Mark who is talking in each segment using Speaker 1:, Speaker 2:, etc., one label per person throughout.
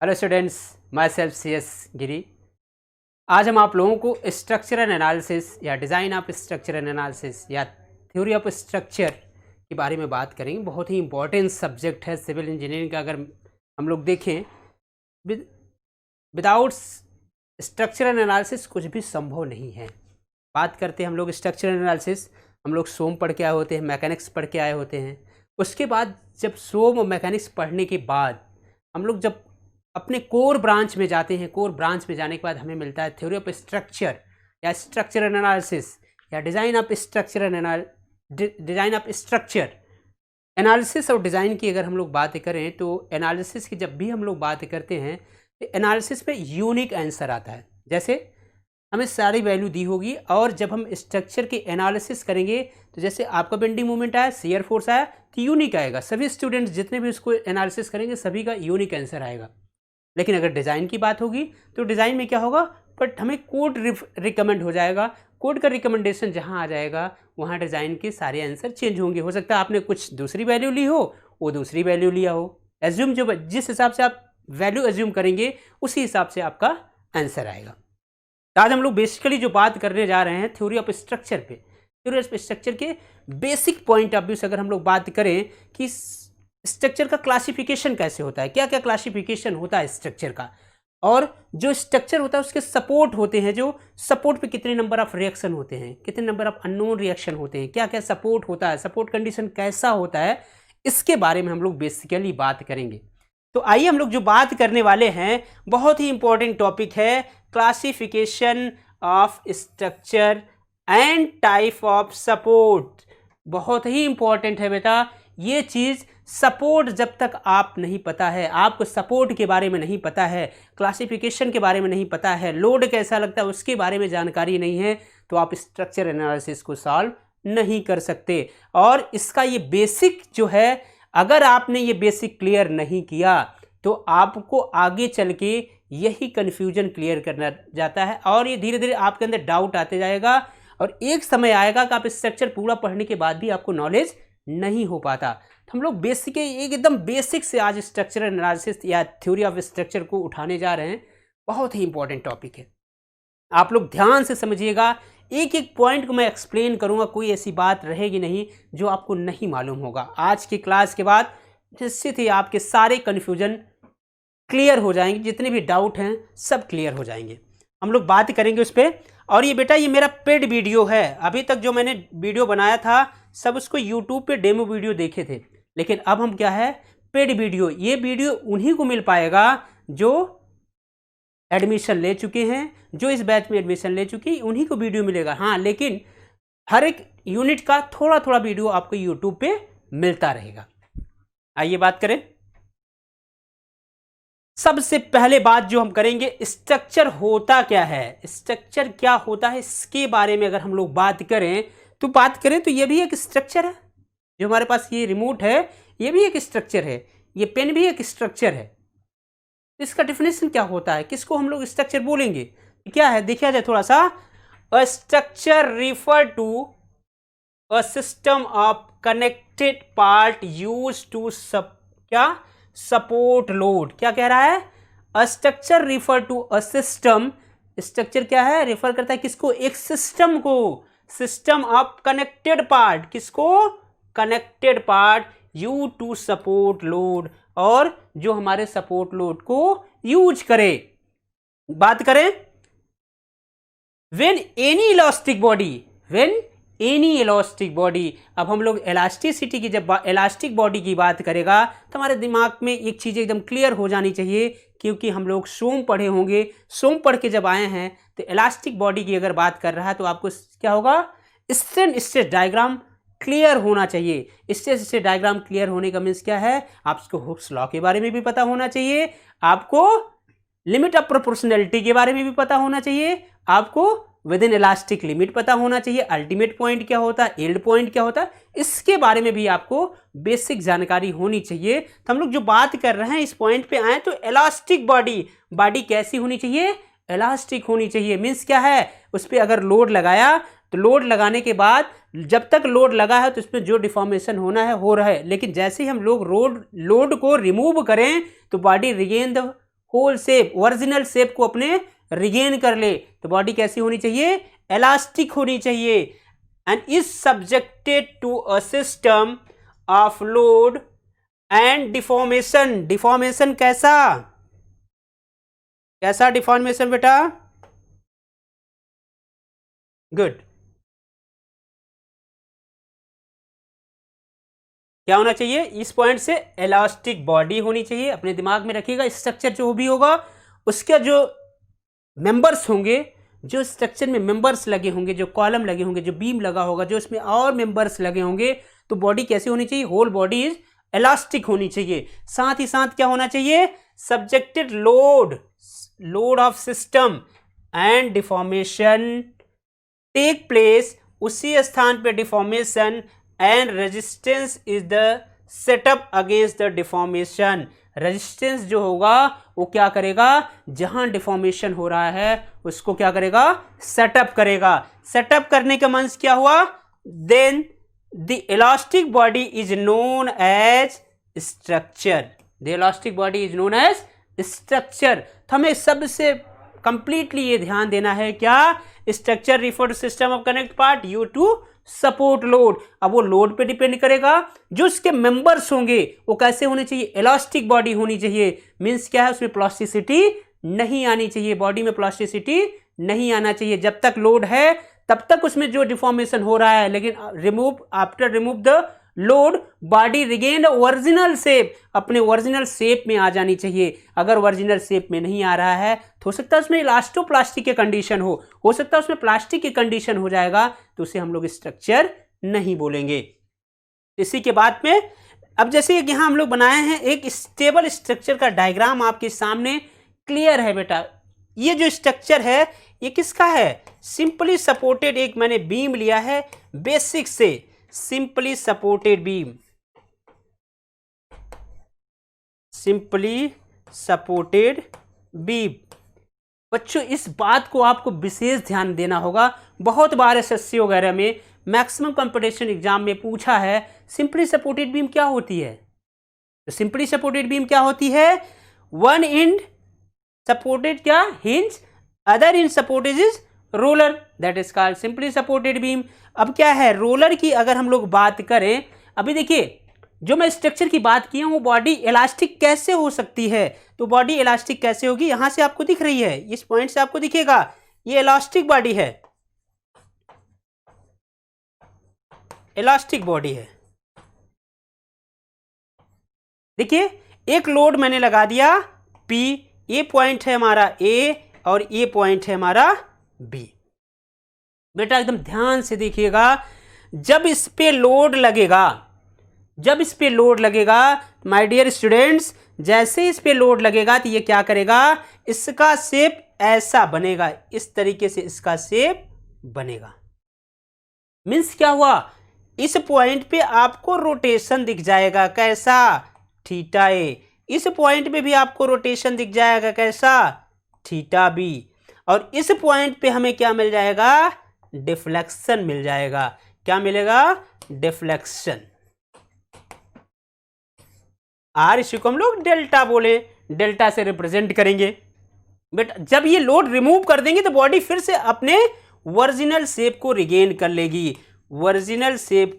Speaker 1: Hello students, myself C S Giri. आज हम आप लोगों को स्ट्रक्चरल एनालिसिस या डिज़ाइन ऑफ स्ट्रक्चरल एनालिसिस या थ्योरी ऑफ स्ट्रक्चर के बारे में बात करेंगे। बहुत ही इंपॉर्टेंट सब्जेक्ट है सिविल इंजीनियरिंग का। अगर हम लोग देखें, विदाउट स्ट्रक्चरल एनालिसिस कुछ भी संभव नहीं है। बात करते हैं हम लोग स्ट्रक्चरल एनालिसिस, हम लोग सोम पढ़ के आए होते हैं, मैकेनिक्स पढ़ के आए होते हैं। उसके बाद जब सोम और मैकेनिक्स पढ़ने के बाद हम लोग जब अपने कोर ब्रांच में जाते हैं, कोर ब्रांच में जाने के बाद हमें मिलता है थ्योरी ऑफ स्ट्रक्चर या स्ट्रक्चरल एनालिसिस या डिज़ाइन ऑफ स्ट्रक्चर एनालिसिस और डिज़ाइन की। अगर हम लोग बात करें तो एनालिसिस की जब भी हम लोग बात करते हैं तो एनालिसिस में यूनिक आंसर आता है। जैसे हमें सारी वैल्यू दी होगी और जब हम स्ट्रक्चर की एनालिसिस करेंगे तो जैसे आपका बेंडिंग मोमेंट आया, शियर फोर्स आया, तो यूनिक आएगा। सभी स्टूडेंट्स जितने भी उसको एनालिसिस करेंगे सभी का यूनिक आंसर आएगा। लेकिन अगर डिज़ाइन की बात होगी तो डिज़ाइन में क्या होगा, बट हमें कोड रिकमेंड हो जाएगा। कोड का रिकमेंडेशन जहाँ आ जाएगा वहाँ डिज़ाइन के सारे आंसर चेंज होंगे। हो सकता है आपने कुछ दूसरी वैल्यू ली हो, वो दूसरी वैल्यू लिया हो। एज्यूम जो जिस हिसाब से आप वैल्यू एज्यूम करेंगे उसी हिसाब से आपका आंसर आएगा। तो आज हम लोग बेसिकली जो बात करने जा रहे हैं थ्योरी ऑफ स्ट्रक्चर पे, थ्योरी ऑफ स्ट्रक्चर के बेसिक पॉइंट ऑफ व्यू से अगर हम लोग बात करें कि स्ट्रक्चर का क्लासिफिकेशन कैसे होता है, क्या क्या क्लासिफिकेशन होता है स्ट्रक्चर का, और जो स्ट्रक्चर होता है उसके सपोर्ट होते हैं, जो सपोर्ट पे कितने नंबर ऑफ रिएक्शन होते हैं, कितने नंबर ऑफ अननोन रिएक्शन होते हैं, क्या क्या सपोर्ट होता है, सपोर्ट कंडीशन कैसा होता है, इसके बारे में हम लोग बेसिकली बात करेंगे। तो आइए हम लोग जो बात करने वाले हैं बहुत ही इंपॉर्टेंट टॉपिक है, classification of structure and type of support. बहुत ही इंपॉर्टेंट है बेटा ये चीज़। सपोर्ट जब तक आप नहीं पता है, आपको सपोर्ट के बारे में नहीं पता है, क्लासिफिकेशन के बारे में नहीं पता है, लोड कैसा लगता है उसके बारे में जानकारी नहीं है, तो आप स्ट्रक्चर एनालिसिस को सॉल्व नहीं कर सकते। और इसका ये बेसिक जो है, अगर आपने ये बेसिक क्लियर नहीं किया तो आपको आगे चल के यही कन्फ्यूजन क्लियर करना जाता है और ये धीरे धीरे आपके अंदर डाउट आते जाएगा और एक समय आएगा कि आप स्ट्रक्चर पूरा पढ़ने के बाद भी आपको नॉलेज नहीं हो पाता। तो हम लोग बेसिक एकदम बेसिक से आज स्ट्रक्चरल एनालिसिस या थ्योरी ऑफ स्ट्रक्चर को उठाने जा रहे हैं। बहुत ही इंपॉर्टेंट टॉपिक है, आप लोग ध्यान से समझिएगा। एक एक पॉइंट को मैं एक्सप्लेन करूंगा, कोई ऐसी बात रहेगी नहीं जो आपको नहीं मालूम होगा। आज की क्लास के बाद निश्चित ही आपके सारे कन्फ्यूजन क्लियर हो जाएंगे, जितने भी डाउट हैं सब क्लियर हो जाएंगे। हम लोग बात करेंगे उस पर। और ये बेटा ये मेरा पेड वीडियो है, अभी तक जो मैंने वीडियो बनाया था सब उसको यूट्यूब पे डेमो वीडियो देखे थे, लेकिन अब हम क्या है, पेड वीडियो। ये वीडियो उन्हीं को मिल पाएगा जो एडमिशन ले चुके हैं, जो इस बैच में एडमिशन ले चुकी उन्हीं को वीडियो मिलेगा। हाँ, लेकिन हर एक यूनिट का थोड़ा थोड़ा वीडियो आपको यूट्यूब पे मिलता रहेगा। आइए बात करें। सबसे पहले बात जो हम करेंगे, स्ट्रक्चर होता क्या है, स्ट्रक्चर क्या होता है इसके बारे में अगर हम लोग बात करें तो ये भी एक स्ट्रक्चर है। जो हमारे पास ये रिमोट है ये भी एक स्ट्रक्चर है, ये पेन भी एक स्ट्रक्चर है। इसका डेफिनेशन क्या होता है, किसको हम लोग स्ट्रक्चर बोलेंगे, क्या है देखिए जाए थोड़ा सा। A structure refer to a system of connected part use to support load. क्या कह रहा है, a structure refer to a system. Structure क्या है, रेफर करता है किसको, एक सिस्टम को, सिस्टम ऑफ कनेक्टेड पार्ट, किसको, connected part you to support load, और जो हमारे सपोर्ट लोड को यूज करे। बात करें व्हेन एनी इलास्टिक बॉडी, अब हम लोग इलास्टिसिटी की, जब इलास्टिक बॉडी की बात करेगा तो हमारे दिमाग में एक चीज़ एकदम क्लियर हो जानी चाहिए, क्योंकि हम लोग सोम पढ़े होंगे, सोम पढ़ के जब आए हैं तो इलास्टिक बॉडी की अगर बात कर रहा है तो आपको क्या होगा, स्ट्रेन स्ट्रेस डायग्राम क्लियर होना चाहिए। स्ट्रेस स्ट्रेस डायग्राम क्लियर होने का मीन्स क्या है, आपको हुक्स लॉ के बारे में भी पता होना चाहिए, आपको लिमिट ऑफ प्रोपोर्शनैलिटी के बारे में भी पता होना चाहिए, आपको विद इन इलास्टिक लिमिट पता होना चाहिए, अल्टीमेट पॉइंट क्या होता है, एंड पॉइंट क्या होता है, इसके बारे में भी आपको बेसिक जानकारी होनी चाहिए। तो हम लोग जो बात कर रहे हैं इस पॉइंट पे आए तो इलास्टिक बॉडी कैसी होनी चाहिए, इलास्टिक होनी चाहिए। मीन्स क्या है, उस पर अगर लोड लगाया तो लोड लगाने के बाद जब तक लोड लगा है तो उसमें जो डिफॉर्मेशन होना है हो रहा है, लेकिन जैसे ही हम लोग लोड को रिमूव करें तो body regain the whole shape, original shape को अपने रिगेन कर ले। तो बॉडी कैसी होनी चाहिए? इलास्टिक होनी चाहिए। And is subjected to a system of load and deformation. Deformation कैसा? कैसा डिफॉर्मेशन बेटा? गुड। क्या होना चाहिए? इस पॉइंट से इलास्टिक बॉडी होनी चाहिए। अपने दिमाग में रखिएगा, स्ट्रक्चर जो भी होगा उसके जो मेंबर्स होंगे, जो स्ट्रक्चर में मेंबर्स लगे होंगे, जो कॉलम लगे होंगे, जो बीम लगा होगा, जो इसमें और मेंबर्स लगे होंगे, तो बॉडी कैसी होनी चाहिए? होल बॉडी इज इलास्टिक होनी चाहिए। साथ ही साथ क्या होना चाहिए? Subjected load of system and deformation take place. उसी स्थान पे deformation and resistance is the set up against the deformation. Resistance जो होगा वो क्या करेगा? जहां डिफॉर्मेशन हो रहा है उसको क्या करेगा? सेटअप करेगा। सेटअप करने का मींस क्या हुआ? Then the elastic body is known as structure. The elastic body is known as structure. तो हमें सबसे कंप्लीटली ये ध्यान देना है क्या? Structure refer to system of connect part you to support load. अब वो लोड पे डिपेंड करेगा। जो उसके मेंबर्स होंगे वो कैसे होने चाहिए? इलास्टिक बॉडी होनी चाहिए। मींस क्या है? उसमें प्लास्टिसिटी नहीं आनी चाहिए। बॉडी में प्लास्टिसिटी नहीं आना चाहिए। जब तक लोड है तब तक उसमें जो डिफॉर्मेशन हो रहा है, लेकिन after remove the load body regain original shape, अपने ओरिजिनल शेप में आ जानी चाहिए। अगर ओरिजिनल शेप में नहीं आ रहा है तो हो सकता है उसमें इलास्टोप्लास्टिक की कंडीशन हो सकता है उसमें प्लास्टिक की कंडीशन हो जाएगा, तो उसे हम लोग स्ट्रक्चर नहीं बोलेंगे। इसी के बाद में अब जैसे यहाँ हम लोग बनाए हैं एक स्टेबल स्ट्रक्चर का डायग्राम आपके सामने क्लियर है बेटा। ये जो स्ट्रक्चर है ये किसका है? सिंपली सपोर्टेड एक मैंने बीम लिया है बेसिक से, simply supported beam, simply supported beam. बच्चों इस बात को आपको विशेष ध्यान देना होगा। बहुत बार एसएससी वगैरह में मैक्सिमम कंपटीशन एग्जाम में पूछा है सिंपली सपोर्टेड बीम क्या होती है। तो सिंपली सपोर्टेड बीम क्या होती है? वन एंड सपोर्टेड क्या? Hinge, other and supported is roller, that is called simply supported beam. अब क्या है? रोलर की अगर हम लोग बात करें, अभी देखिए जो मैं स्ट्रक्चर की बात की हूं वो बॉडी इलास्टिक कैसे हो सकती है? तो बॉडी इलास्टिक कैसे होगी? यहां से आपको दिख रही है, इस पॉइंट से आपको दिखेगा ये इलास्टिक बॉडी है, इलास्टिक बॉडी है। देखिए एक लोड मैंने लगा दिया P, ये पॉइंट है हमारा A और ये पॉइंट है हमारा B। बेटा एकदम ध्यान से देखिएगा, जब इस पे लोड लगेगा, जब इस पे लोड लगेगा माय डियर स्टूडेंट्स, जैसे इस पे लोड लगेगा तो ये क्या करेगा? इसका शेप ऐसा बनेगा, इस तरीके से इसका शेप बनेगा। मीन्स क्या हुआ? इस पॉइंट पे आपको रोटेशन दिख जाएगा, कैसा? Theta A. इस पॉइंट पे भी आपको रोटेशन दिख जाएगा, कैसा? Theta B. और इस पॉइंट पे हमें क्या मिल जाएगा? डिफ्लेक्शन मिल जाएगा। क्या मिलेगा? डिफ्लेक्शन। आर इसी को हम लोग डेल्टा बोले, डेल्टा से रिप्रेजेंट करेंगे। बट जब ये लोड रिमूव कर देंगे तो बॉडी फिर से अपने ओरिजिनल शेप को रिगेन कर लेगी, ओरिजिनल शेप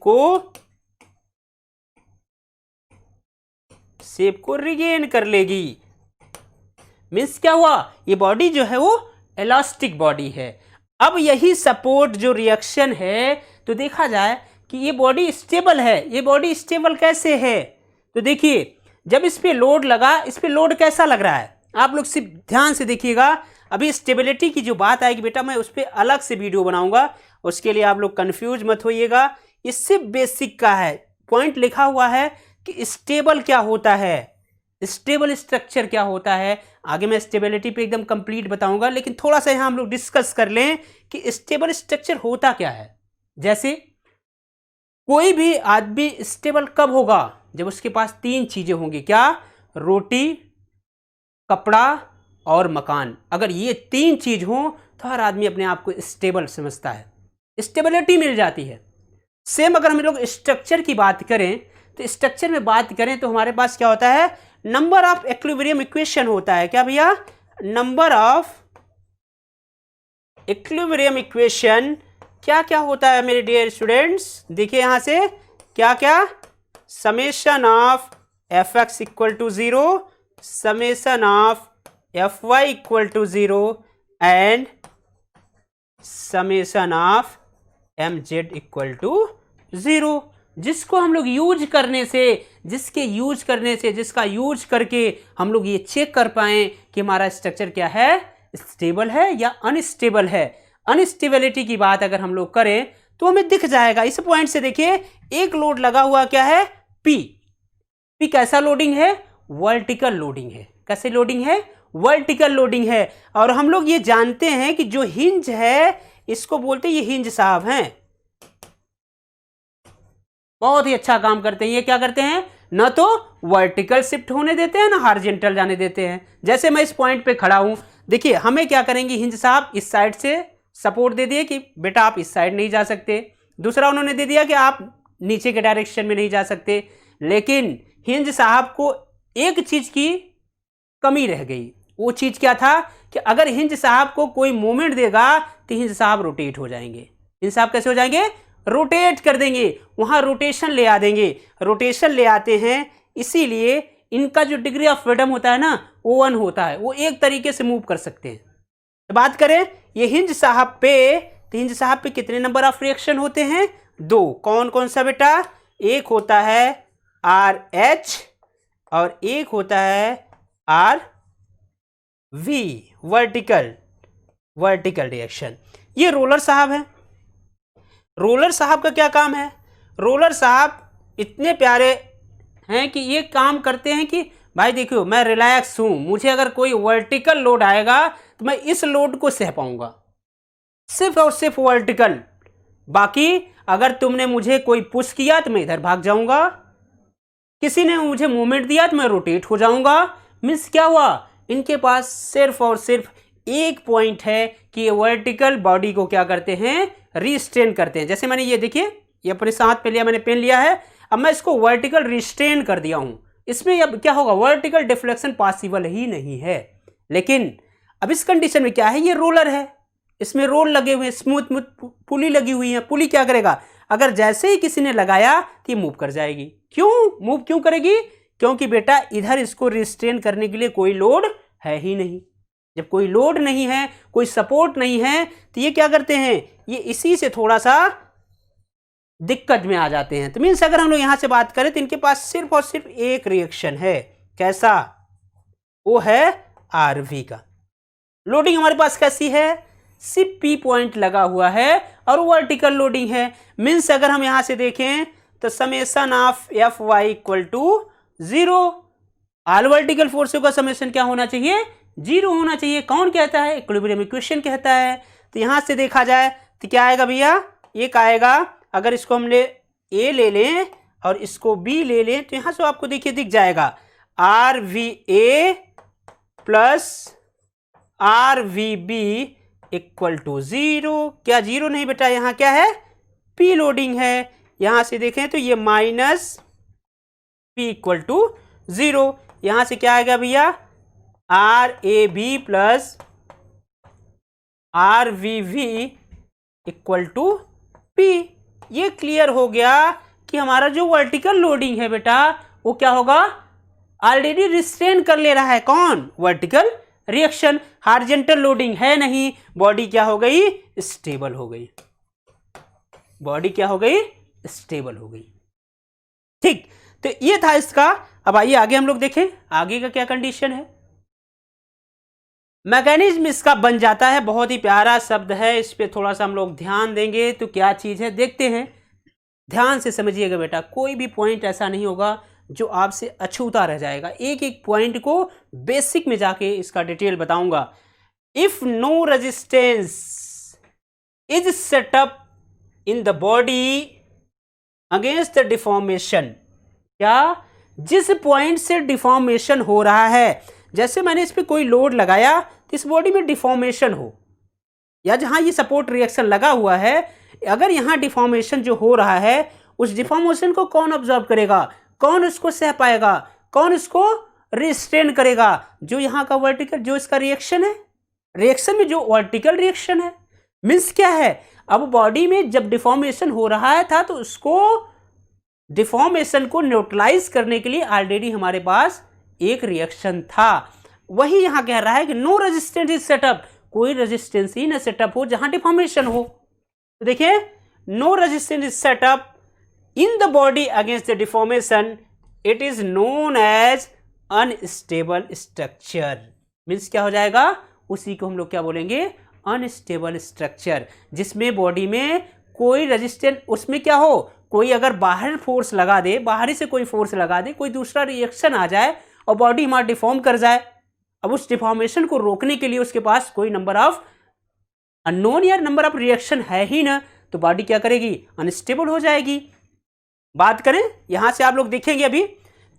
Speaker 1: को रिगेन कर लेगी। मीन्स क्या हुआ? ये बॉडी जो है वो इलास्टिक बॉडी है। अब यही सपोर्ट जो रिएक्शन है, तो देखा जाए कि ये बॉडी स्टेबल है। ये बॉडी स्टेबल कैसे है? तो देखिए जब इस पे लोड लगा, इस पे लोड कैसा लग रहा है? आप लोग सिर्फ ध्यान से देखिएगा। अभी स्टेबिलिटी की जो बात आएगी बेटा मैं उस पर अलग से वीडियो बनाऊंगा, उसके लिए आप लोग कंफ्यूज मत होइएगा। इससे बेसिक का है, पॉइंट लिखा हुआ है कि स्टेबल क्या होता है, स्टेबल स्ट्रक्चर क्या होता है। आगे मैं स्टेबिलिटी पे एकदम कंप्लीट बताऊंगा, लेकिन थोड़ा सा यहाँ हम लोग डिस्कस कर लें कि स्टेबल स्ट्रक्चर होता क्या है। जैसे कोई भी आदमी स्टेबल कब होगा? जब उसके पास तीन चीजें होंगी। क्या? रोटी, कपड़ा और मकान। अगर ये तीन चीज हो तो हर आदमी अपने आप को स्टेबल समझता है, स्टेबिलिटी मिल जाती है। सेम अगर हम लोग स्ट्रक्चर की बात करें तो स्ट्रक्चर में बात करें तो हमारे पास क्या होता है? नंबर ऑफ इक्विलिब्रियम इक्वेशन होता है। क्या भैया? नंबर ऑफ इक्विलिब्रियम इक्वेशन क्या क्या होता है मेरे डियर स्टूडेंट्स? देखिए यहां से क्या क्या, summation of F X equal to 0, summation of F Y equal to 0 and summation of M Z equal to 0, जिसको हम लोग यूज करने से, जिसका यूज करके हम लोग ये चेक कर पाएं कि हमारा स्ट्रक्चर क्या है, स्टेबल है या अनस्टेबल है। अनस्टेबिलिटी की बात अगर हम लोग करें तो हमें दिख जाएगा इस पॉइंट से। देखिए एक लोड लगा हुआ क्या है, पी। पी कैसा लोडिंग है? वर्टिकल लोडिंग है। कैसे लोडिंग है? वर्टिकल लोडिंग है। और हम लोग ये जानते हैं कि जो हिंज है इसको बोलते हैं, ये हिंज साहब हैं, बहुत ही अच्छा काम करते हैं। ये क्या करते हैं? ना तो वर्टिकल शिफ्ट होने देते हैं ना हॉरिजॉन्टल जाने देते हैं। जैसे मैं इस पॉइंट पे खड़ा हूं, देखिए हमें क्या करेंगे, हिंज साहब इस साइड से सपोर्ट दे दिए कि बेटा आप इस साइड नहीं जा सकते। दूसरा उन्होंने दे दिया कि आप नीचे के डायरेक्शन में नहीं जा सकते। लेकिन हिंज साहब को एक चीज की कमी रह गई। वो चीज क्या था कि अगर हिंज साहब को कोई मूवमेंट देगा तो हिंज साहब रोटेट हो जाएंगे। हिंज साहब कैसे हो जाएंगे? रोटेट कर देंगे, वहां रोटेशन ले आ देंगे। रोटेशन ले आते हैं, इसीलिए इनका जो डिग्री ऑफ फ्रीडम होता है ना वो 1 होता है। वो एक तरीके से मूव कर सकते हैं। तो बात करें ये हिंज साहब पे, तो हिंज साहब पे कितने नंबर ऑफ रिएक्शन होते हैं? 2। कौन कौन सा बेटा? एक होता है आर एच और एक होता है आर वी, वर्टिकल रिएक्शन। ये रोलर साहब है। रोलर साहब का क्या काम है? रोलर साहब इतने प्यारे हैं कि ये काम करते हैं कि भाई देखियो मैं रिलैक्स हूं, मुझे अगर कोई वर्टिकल लोड आएगा तो मैं इस लोड को सह पाऊंगा, सिर्फ और सिर्फ वर्टिकल। बाकी अगर तुमने मुझे कोई पुश किया तो मैं इधर भाग जाऊंगा, किसी ने मुझे मूवमेंट दिया तो मैं रोटेट हो जाऊंगा। मीन्स क्या हुआ? इनके पास सिर्फ और सिर्फ एक पॉइंट है कि ये वर्टिकल बॉडी को क्या करते हैं? रिस्ट्रेन करते हैं। जैसे मैंने ये देखिए, ये अपने साथ पे लिया, मैंने पेन लिया है, अब मैं इसको वर्टिकल रिस्ट्रेन कर दिया हूं। इसमें अब क्या होगा? वर्टिकल डिफ्लेक्शन पॉसिबल ही नहीं है। लेकिन अब इस कंडीशन में क्या है? ये रोलर है, इसमें रोल लगे हुए, स्मूथ पुली लगी हुई है। पुली क्या करेगा? अगर जैसे ही किसी ने लगाया तो ये मूव कर जाएगी। क्यों मूव क्यों करेगी? क्योंकि बेटा इधर इसको रिस्ट्रेन करने के लिए कोई लोड है ही नहीं। जब कोई लोड नहीं है, कोई सपोर्ट नहीं है, तो ये क्या करते हैं? ये इसी से थोड़ा सा दिक्कत में आ जाते हैं। तो मीन्स अगर हम लोग यहां से बात करें तो इनके पास सिर्फ और सिर्फ एक रिएक्शन है। कैसा? वो है आरवी का। लोडिंग हमारे पास कैसी है? सिर्फ पी पॉइंट लगा हुआ है और वर्टिकल लोडिंग है। मीन्स अगर हम यहां से देखें तो summation of F Y equal to 0। All vertical फोर्सों का समेशन क्या होना चाहिए? 0 होना चाहिए। कौन कहता है? इक्विलिब्रियम इक्वेशन कहता है। तो यहां से देखा जाए तो क्या आएगा भैया? एक आएगा, अगर इसको हमने ए ले लें और इसको बी ले लें तो यहां से आपको देखिए दिख जाएगा R V A plus R V B equal to 0। क्या 0 नहीं बेटा? यहां क्या है? पी लोडिंग है। यहां से देखें तो ये माइनस पी इक्वल टू 0। यहां से क्या आएगा भैया? R A B plus R V V equal to P. ये क्लियर हो गया कि हमारा जो वर्टिकल लोडिंग है बेटा वो क्या होगा? ऑलरेडी रिस्ट्रेन कर ले रहा है। कौन? Vertical reaction. हॉरिजॉन्टल लोडिंग है नहीं, बॉडी क्या हो गई? स्टेबल हो गई। बॉडी क्या हो गई? स्टेबल हो गई। ठीक, तो ये था इसका। अब आइए आगे हम लोग देखें आगे का क्या कंडीशन है। मैकेनिज्म इसका बन जाता है। बहुत ही प्यारा शब्द है, इस पे थोड़ा सा हम लोग ध्यान देंगे तो क्या चीज़ है देखते हैं। ध्यान से समझिएगा बेटा, कोई भी पॉइंट ऐसा नहीं होगा जो आपसे अछूता रह जाएगा। एक एक पॉइंट को बेसिक में जाके इसका डिटेल बताऊंगा। If no resistance is set up in the body against the deformation, क्या? जिस पॉइंट से डिफॉर्मेशन हो रहा है, जैसे मैंने इस पर कोई लोड लगाया तो इस बॉडी में डिफॉर्मेशन हो, या जहां ये सपोर्ट रिएक्शन लगा हुआ है, अगर यहां डिफॉर्मेशन जो हो रहा है उस डिफॉर्मेशन को कौन ऑब्जर्व करेगा? कौन उसको सह पाएगा? कौन इसको रिस्ट्रेन करेगा। जो यहाँ का वर्टिकल जो इसका रिएक्शन है, रिएक्शन में जो वर्टिकल रिएक्शन है मीन्स क्या है, अब बॉडी में जब डिफॉर्मेशन हो रहा है था तो उसको डिफॉर्मेशन को न्यूट्रलाइज करने के लिए ऑलरेडी हमारे पास एक रिएक्शन था। वही यहां कह रहा है कि नो रेजिस्टेंस इज सेटअप, कोई रेजिस्टेंस ही ना सेटअप हो जहां डिफॉर्मेशन हो। तो देखिए no resistance is set up in the body against the deformation, it is known as unstable structure. Means क्या हो जाएगा, उसी को हम लोग क्या बोलेंगे, अनस्टेबल स्ट्रक्चर, जिसमें बॉडी में कोई रेजिस्टेंस, उसमें क्या हो, कोई अगर बाहर फोर्स लगा दे, बाहरी से कोई फोर्स लगा दे, कोई दूसरा रिएक्शन आ जाए और बॉडी हमारा डिफॉर्म कर जाए, अब उस डिफॉर्मेशन को रोकने के लिए उसके पास कोई नंबर ऑफ अननोन या नंबर ऑफ रिएक्शन है ही ना, तो बॉडी क्या करेगी, अनस्टेबल हो जाएगी। बात करें यहां से आप लोग देखेंगे, अभी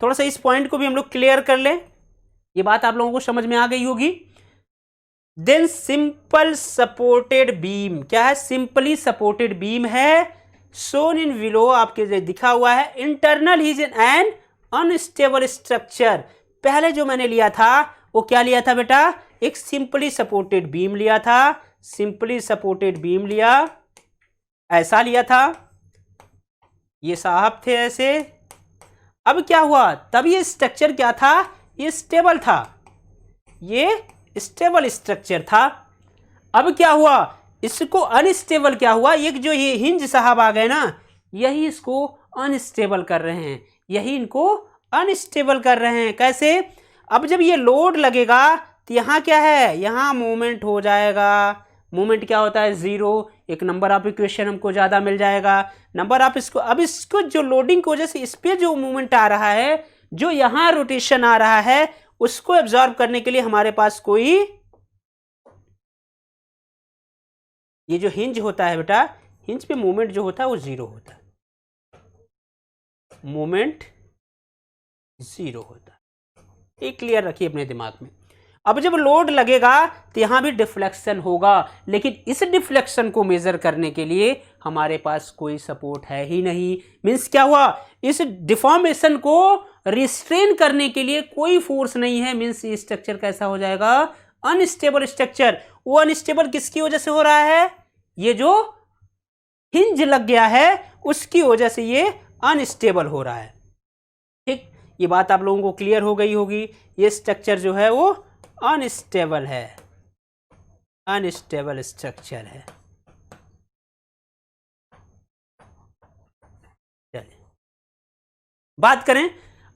Speaker 1: थोड़ा सा इस पॉइंट को भी हम लोग क्लियर कर लें, ये बात आप लोगों को समझ में आ गई होगी। देन सिंपल सपोर्टेड बीम, क्या है, सिंपली सपोर्टेड बीम है, शोन इन बिलो, आपके जो दिखा हुआ है, internal is an unstable structure. पहले जो मैंने लिया था वो क्या लिया था बेटा, एक सिंपली सपोर्टेड बीम लिया था, सिंपली सपोर्टेड बीम लिया, ऐसा लिया था, ये साहब थे ऐसे। अब क्या हुआ, तब ये स्ट्रक्चर क्या था, ये स्टेबल था, ये स्टेबल स्ट्रक्चर था। अब क्या हुआ, इसको अनस्टेबल क्या हुआ, एक जो ये हिंज साहब आ गए ना, यही इसको अनस्टेबल कर रहे हैं, यही इनको अनस्टेबल कर रहे हैं। कैसे, अब जब ये लोड लगेगा तो यहाँ क्या है, यहाँ मूवमेंट हो जाएगा, मूवमेंट क्या होता है, जीरो, एक नंबर ऑफ इक्वेशन हमको ज़्यादा मिल जाएगा, नंबर ऑफ इसको, अब इसको जो लोडिंग की वजह से इस पर जो मूवमेंट आ रहा है, जो यहाँ रोटेशन आ रहा है, उसको एब्जॉर्ब करने के लिए हमारे पास कोई, ये जो हिंज होता है बेटा, हिंज पे मूवमेंट जो होता है वो जीरो होता है, मूवमेंट जीरो होता है, ये क्लियर रखिए अपने दिमाग में। अब जब लोड लगेगा तो यहां भी डिफ्लेक्शन होगा, लेकिन इस डिफ्लेक्शन को मेजर करने के लिए हमारे पास कोई सपोर्ट है ही नहीं। मीन्स क्या हुआ, इस डिफॉर्मेशन को रिस्ट्रेन करने के लिए कोई फोर्स नहीं है। मीन्स ये स्ट्रक्चर कैसा हो जाएगा, अनस्टेबल स्ट्रक्चर। वो अनस्टेबल किसकी वजह से हो रहा है, ये जो हिंज लग गया है उसकी वजह से ये अनस्टेबल हो रहा है। ठीक, ये बात आप लोगों को क्लियर हो गई होगी। ये स्ट्रक्चर जो है वो अनस्टेबल है, अनस्टेबल स्ट्रक्चर है। चलिए बात करें,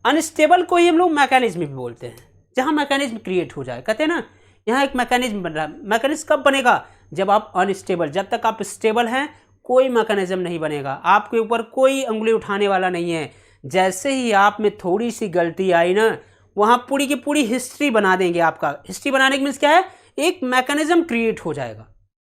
Speaker 1: अनस्टेबल को ही हम लोग मैकेनिज्म भी बोलते हैं, जहां मैकेनिज्म क्रिएट हो जाए। कहते हैं ना यहाँ एक मैकेनिज्म बन रहा है, मैकेनिज्म कब बनेगा, जब आप अनस्टेबल, जब तक आप स्टेबल हैं कोई मैकेनिज्म नहीं बनेगा, आपके ऊपर कोई उंगली उठाने वाला नहीं है। जैसे ही आप में थोड़ी सी गलती आई ना, वहाँ पूरी की पूरी हिस्ट्री बना देंगे आपका। हिस्ट्री बनाने के मीन्स क्या है, एक मैकेनिज्म क्रिएट हो जाएगा।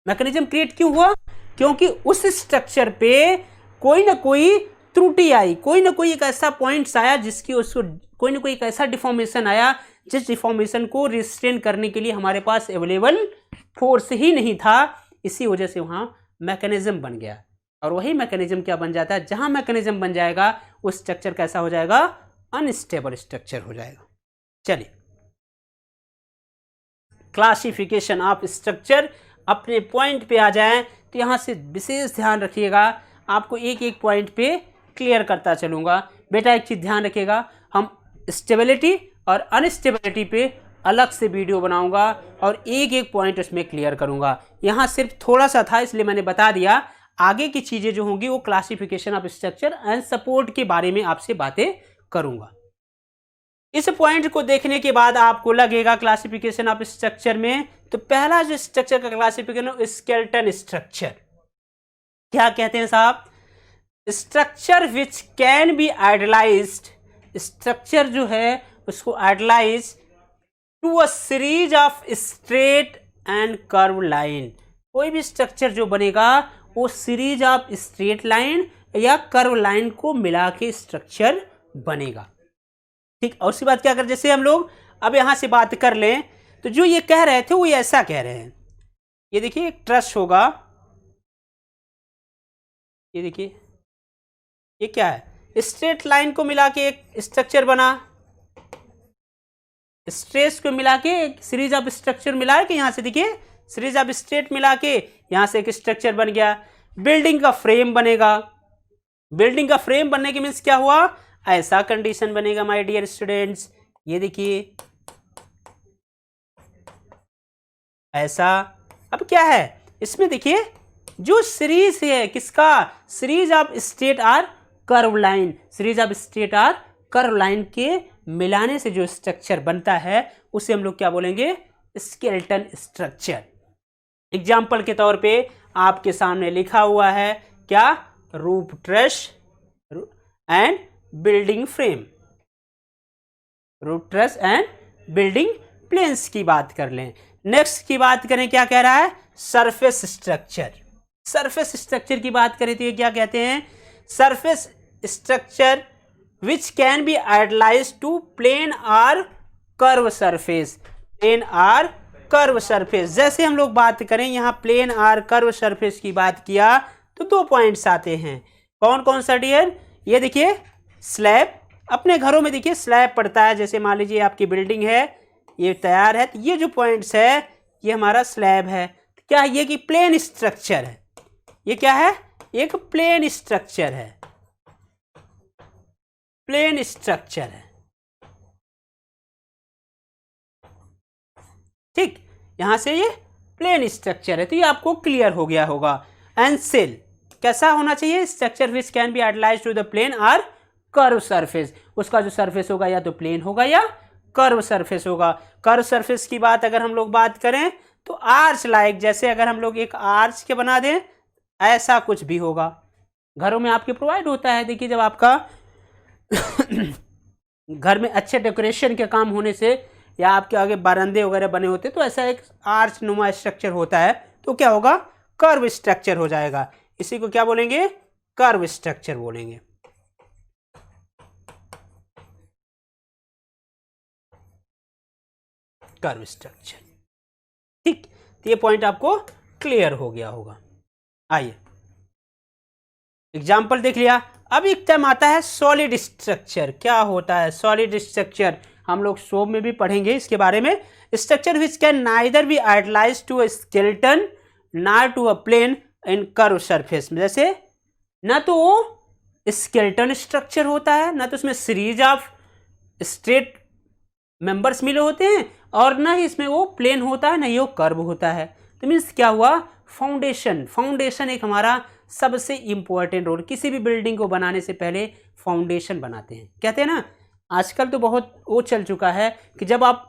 Speaker 1: मैकेनिज्म क्रिएट क्यों हुआ, क्योंकि उस स्ट्रक्चर पे कोई ना कोई त्रुटि आई, कोई ना कोई एक ऐसा पॉइंट्स आया जिसकी उसको कोई ना कोई एक ऐसा डिफॉर्मेशन आया जिस डिफॉर्मेशन को रिस्ट्रेन करने के लिए हमारे पास अवेलेबल फोर्स ही नहीं था। इसी वजह से वहाँ मैकेनिज्म बन गया, और वही मैकेनिज्म क्या बन जाता है, जहां मैकेनिज्म बन जाएगा वो स्ट्रक्चर कैसा हो जाएगा, अनस्टेबल स्ट्रक्चर हो जाएगा। चलिए क्लासिफिकेशन ऑफ स्ट्रक्चर, अपने पॉइंट पे आ जाएं तो यहां से विशेष ध्यान रखिएगा, आपको एक एक पॉइंट पे क्लियर करता चलूंगा। बेटा एक चीज ध्यान रखिएगा, हम स्टेबिलिटी और अनस्टेबिलिटी पे अलग से वीडियो बनाऊंगा और एक एक पॉइंट उसमें क्लियर करूंगा। यहाँ सिर्फ थोड़ा सा था इसलिए मैंने बता दिया, आगे की चीजें जो होंगी वो classification of structure and support के बारे में आपसे बातें करूंगा। इस पॉइंट को देखने के बाद आपको लगेगा क्लासिफिकेशन ऑफ स्ट्रक्चर में, तो पहला जो स्ट्रक्चर का क्लासिफिकेशन स्केलेटन स्ट्रक्चर। क्या कहते हैं साहब, structure which can be idealised, structure जो है उसको idealise to a series of straight and curve line. कोई भी स्ट्रक्चर जो बनेगा वो सीरीज ऑफ स्ट्रेट लाइन या कर्व लाइन को मिला के स्ट्रक्चर बनेगा। ठीक, और उसके बाद क्या कर, जैसे हम लोग अब यहां से बात कर लें तो जो ये कह रहे थे वो ये ऐसा कह रहे हैं, ये देखिए एक ट्रस होगा, ये देखिए ये क्या है, स्ट्रेट लाइन को मिला के एक स्ट्रक्चर बना, स्ट्रेस को मिला के एक सीरीज ऑफ स्ट्रक्चर मिला के यहाँ से देखिए सीरीज ऑफ स्ट्रेट मिला के यहाँ से एक स्ट्रक्चर बन गया। बिल्डिंग का फ्रेम बनेगा। बिल्डिंग का फ्रेम बनने के मीन्स क्या हुआ, ऐसा कंडीशन बनेगा माय डियर स्टूडेंट्स। ये देखिए ऐसा। अब क्या है इसमें देखिए जो सीरीज है किसका, series of straight or curve line, series of straight or curve line के मिलाने से जो स्ट्रक्चर बनता है उसे हम लोग क्या बोलेंगे, स्केलेटन स्ट्रक्चर। एग्जाम्पल के तौर पे आपके सामने लिखा हुआ है क्या, roof truss and building frame, roof truss and building planes की बात कर लें। नेक्स्ट की बात करें, क्या कह रहा है, सरफेस स्ट्रक्चर। सरफेस स्ट्रक्चर की बात करें तो ये क्या कहते हैं, surface structure which can be idealise to plane or curve surface, plane or curve surface. जैसे हम लोग बात करें यहाँ प्लेन आर कर्व सरफेस की बात किया तो 2 पॉइंट्स आते हैं। कौन कौन सा डियर, ये देखिए स्लैब, अपने घरों में देखिए स्लैब पड़ता है, जैसे मान लीजिए आपकी बिल्डिंग है ये तैयार है तो ये जो पॉइंट्स है ये हमारा स्लैब है। क्या ये कि प्लेन स्ट्रक्चर है, ये क्या है, एक प्लेन स्ट्रक्चर है, प्लेन स्ट्रक्चर है। ठीक, यहां से ये प्लेन स्ट्रक्चर है तो ये आपको क्लियर हो गया होगा। एंड सेल कैसा होना चाहिए, structure which can be idealise to the plane or curve surface, उसका जो सरफेस होगा या तो प्लेन होगा या कर्व सरफेस होगा। कर्व सरफेस की बात अगर हम लोग बात करें तो आर्च लाइक, जैसे अगर हम लोग एक आर्च के बना दें ऐसा कुछ भी होगा। घरों में आपके प्रोवाइड होता है, देखिए जब आपका घर में अच्छे डेकोरेशन के काम होने से या आपके आगे बारंदे वगैरह बने होते तो ऐसा एक आर्च नुमा स्ट्रक्चर होता है तो क्या होगा, कर्व स्ट्रक्चर हो जाएगा। इसी को क्या बोलेंगे, कर्व स्ट्रक्चर बोलेंगे। Curve structure. ठीक, तो ये पॉइंट आपको क्लियर हो गया होगा। आइए एग्जाम्पल देख लिया। अब एक टर्म आता है सॉलिड स्ट्रक्चर। क्या होता है सॉलिड स्ट्रक्चर, हम लोग शोब में भी पढ़ेंगे इसके बारे में। Structure which can neither be idealise to a skeleton not to a plane in curve surface. जैसे ना तो वो स्केलेटन स्ट्रक्चर होता है, ना तो उसमें सीरीज ऑफ स्ट्रेट मेंबर्स मिले होते हैं, और ना ही इसमें वो प्लेन होता है ना ही वो कर्व होता है। तो मीन्स क्या हुआ, फाउंडेशन। फाउंडेशन एक हमारा सबसे इंपॉर्टेंट रोल, किसी भी बिल्डिंग को बनाने से पहले फाउंडेशन बनाते हैं। कहते हैं ना आजकल तो बहुत वो चल चुका है कि जब आप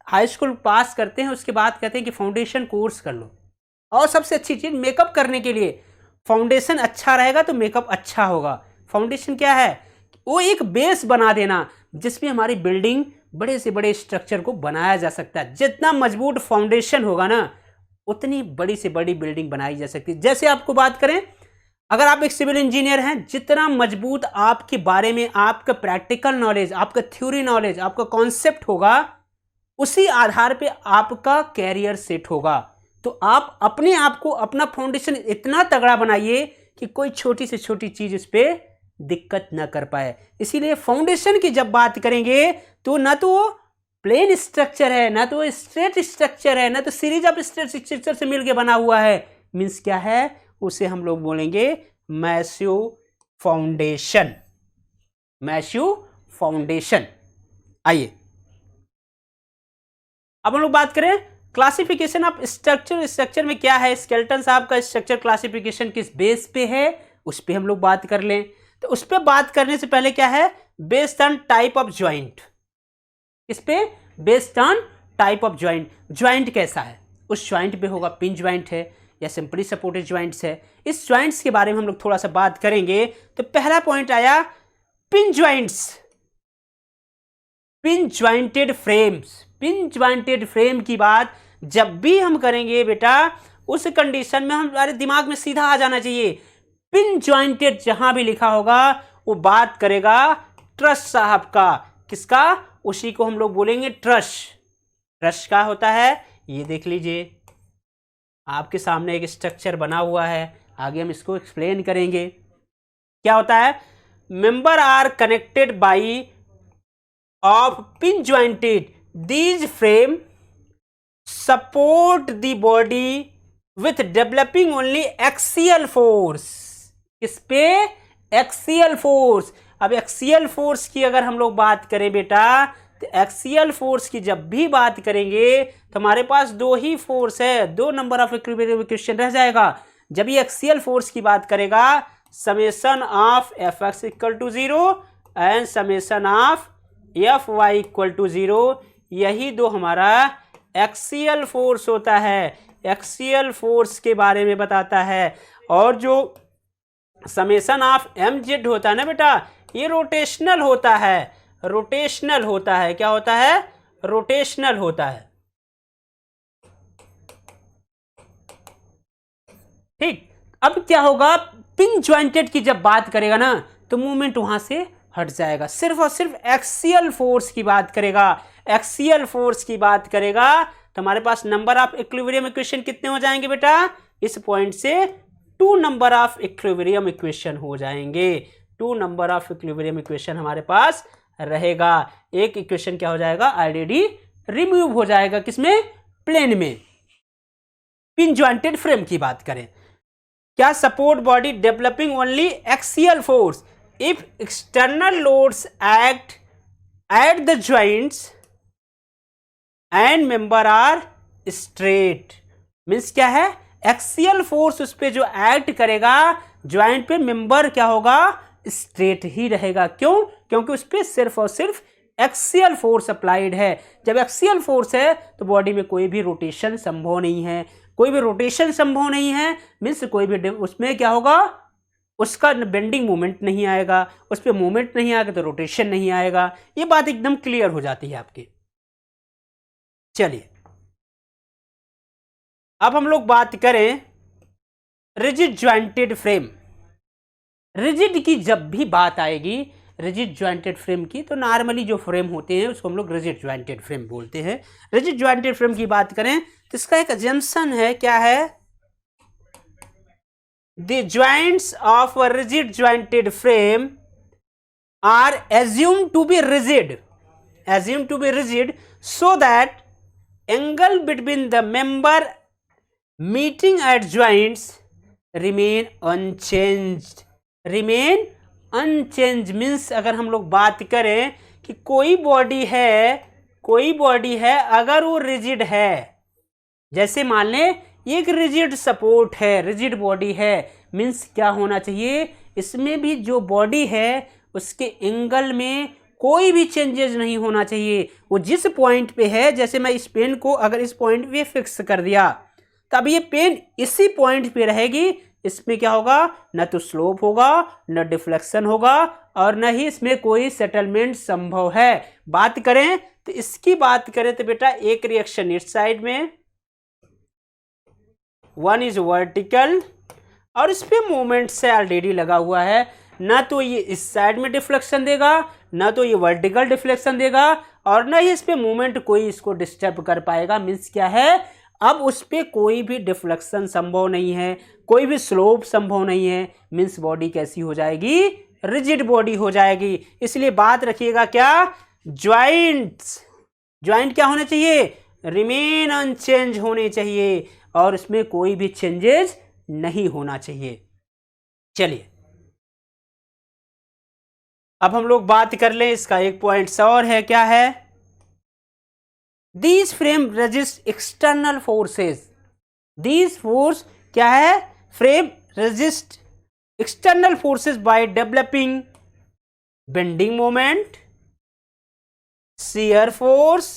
Speaker 1: हाई स्कूल पास करते हैं उसके बाद कहते हैं कि फाउंडेशन कोर्स कर लो, और सबसे अच्छी चीज़ मेकअप करने के लिए फाउंडेशन अच्छा रहेगा तो मेकअप अच्छा होगा। फाउंडेशन क्या है, वो एक बेस बना देना जिसमें हमारी बिल्डिंग बड़े से बड़े स्ट्रक्चर को बनाया जा सकता है। जितना मजबूत फाउंडेशन होगा ना उतनी बड़ी से बड़ी बिल्डिंग बनाई जा सकती है। जैसे आपको बात करें, अगर आप एक सिविल इंजीनियर हैं, जितना मजबूत आपके बारे में आपका प्रैक्टिकल नॉलेज, आपका थ्योरी नॉलेज, आपका कॉन्सेप्ट होगा, उसी आधार पे आपका कैरियर सेट होगा। तो आप अपने आप को, अपना फाउंडेशन इतना तगड़ा बनाइए कि कोई छोटी से छोटी चीज इस पर दिक्कत ना कर पाए। इसीलिए फाउंडेशन की जब बात करेंगे तो ना तो वो प्लेन स्ट्रक्चर है, ना तो स्ट्रेट स्ट्रक्चर है, ना तो सीरीज ऑफ स्ट्रेट स्ट्रक्चर से मिलकर बना हुआ है। मीन्स क्या है, उसे हम लोग बोलेंगे मैसिव फाउंडेशन। Massive foundation. आइए अब हम लोग बात करें क्लासिफिकेशन ऑफ स्ट्रक्चर। स्ट्रक्चर में क्या है, स्केलेटन साहब का स्ट्रक्चर क्लासिफिकेशन किस बेस पे है उस पर हम लोग बात कर लें। तो उस पर बात करने से पहले क्या है, based on type of joint. इस पे based on type of joint, joint कैसा है उस ज्वाइंट पे होगा, पिन ज्वाइंट है या सिंपली सपोर्टेड ज्वाइंट्स है। इस ज्वाइंट्स के बारे में हम लोग थोड़ा सा बात करेंगे। तो पहला पॉइंट आया pin joints, pin jointed frames. Pin jointed frame की बात जब भी हम करेंगे बेटा, उस कंडीशन में हमारे दिमाग में सीधा आ जाना चाहिए पिन ज्वाइंटेड। जहां भी लिखा होगा वो बात करेगा ट्रस साहब का, किसका, उसी को हम लोग बोलेंगे ट्रस। ट्रस क्या होता है ये देख लीजिए, आपके सामने एक स्ट्रक्चर बना हुआ है, आगे हम इसको एक्सप्लेन करेंगे। क्या होता है, member are connected by of pin jointed these frame support the body with developing only axial force. किस पे? Axial force. अब एक्सियल फोर्स की अगर हम लोग बात करें बेटा, तो एक्सियल फोर्स की जब भी बात करेंगे तो हमारे पास दो ही फोर्स है, दो नंबर ऑफ इक्विलिब्रियम इक्वेशन रह जाएगा। जब ये एक्सियल फोर्स की बात करेगा, summation of F X equal to 0 and summation of F Y equal to 0, यही दो हमारा एक्सियल फोर्स होता है, एक्सियल फोर्स के बारे में बताता है। और जो समेशन ऑफ एम जेड होता है ना बेटा, ये रोटेशनल होता है, रोटेशनल होता है। क्या होता है? रोटेशनल होता है। ठीक, अब क्या होगा, पिन ज्वाइंटेड की जब बात करेगा ना तो मूवमेंट वहां से हट जाएगा, सिर्फ और सिर्फ एक्सियल फोर्स की बात करेगा। एक्सियल फोर्स की बात करेगा तो हमारे पास नंबर ऑफ इक्विलिब्रियम इक्वेशन कितने हो जाएंगे बेटा? इस पॉइंट से 2 नंबर ऑफ इक्विलिब्रियम इक्वेशन हो जाएंगे, 2 नंबर ऑफ इक्विलिब्रियम इक्वेशन हमारे पास रहेगा। एक इक्वेशन क्या हो जाएगा? ऑलरेडी रिमूव हो जाएगा। किसमें? प्लेन में। पिन ज्वाइंटेड फ्रेम की बात करें, क्या support body developing only axial force if external loads act at the joints and member are straight. मीन्स क्या है? एक्सियल फोर्स उस पे जो एक्ट करेगा ज्वाइंट पे, मेंबर क्या होगा? स्ट्रेट ही रहेगा। क्यों? क्योंकि उस पे सिर्फ और सिर्फ एक्सियल फोर्स अप्लाइड है। जब एक्सियल फोर्स है तो बॉडी में कोई भी रोटेशन संभव नहीं है, कोई भी रोटेशन संभव नहीं है। मीन्स कोई भी उसमें क्या होगा? उसका बेंडिंग मोमेंट नहीं आएगा, उस पर मोमेंट नहीं आएगा तो रोटेशन नहीं आएगा। ये बात एकदम क्लियर हो जाती है आपकी। चलिए अब हम लोग बात करें रिजिड ज्वाइंटेड फ्रेम। रिजिड की जब भी बात आएगी, रिजिड ज्वाइंटेड फ्रेम की, तो नॉर्मली जो फ्रेम होते हैं उसको हम लोग रिजिड ज्वाइंटेड फ्रेम बोलते हैं। रिजिड ज्वाइंटेड फ्रेम की बात करें तो इसका एक अजम्पशन है, क्या है? The joints of a rigid jointed frame are assumed to be rigid, assumed to be rigid so that angle between the member meeting at joints remain unchanged। remain unchanged means अगर हम लोग बात करें कि कोई बॉडी है अगर वो रिजिड है, जैसे मान लें एक रिजिड सपोर्ट है, रिजिड बॉडी है, मीन्स क्या होना चाहिए? इसमें भी जो बॉडी है उसके एंगल में कोई भी चेंजेस नहीं होना चाहिए। वो जिस पॉइंट पे है, जैसे मैं इस पेन को अगर इस पॉइंट पे फिक्स कर दिया, तब ये पेन इसी पॉइंट पे रहेगी। इसमें क्या होगा? न तो स्लोप होगा, न डिफ्लेक्शन होगा, और न ही इसमें कोई सेटलमेंट संभव है। बात करें तो इसकी बात करें तो बेटा एक रिएक्शन इस साइड में, वन इज वर्टिकल, और इस पे मोमेंट से ऑलरेडी लगा हुआ है। ना तो ये इस साइड में डिफ्लेक्शन देगा, ना तो ये वर्टिकल डिफ्लेक्शन देगा, और ना ही इस पे मोमेंट कोई इसको डिस्टर्ब कर पाएगा। मीन्स क्या है? अब उस पे कोई भी डिफ्लेक्शन संभव नहीं है, कोई भी स्लोप संभव नहीं है। मीन्स बॉडी कैसी हो जाएगी? रिजिड बॉडी हो जाएगी। इसलिए बात रखिएगा क्या? ज्वाइंट क्या होने चाहिए? रिमेन अनचेंज होने चाहिए, और इसमें कोई भी चेंजेस नहीं होना चाहिए। चलिए अब हम लोग बात कर लें, इसका एक पॉइंट और है, क्या है? These frame resist external forces. These force क्या है? Frame resist external forces by developing bending moment, shear force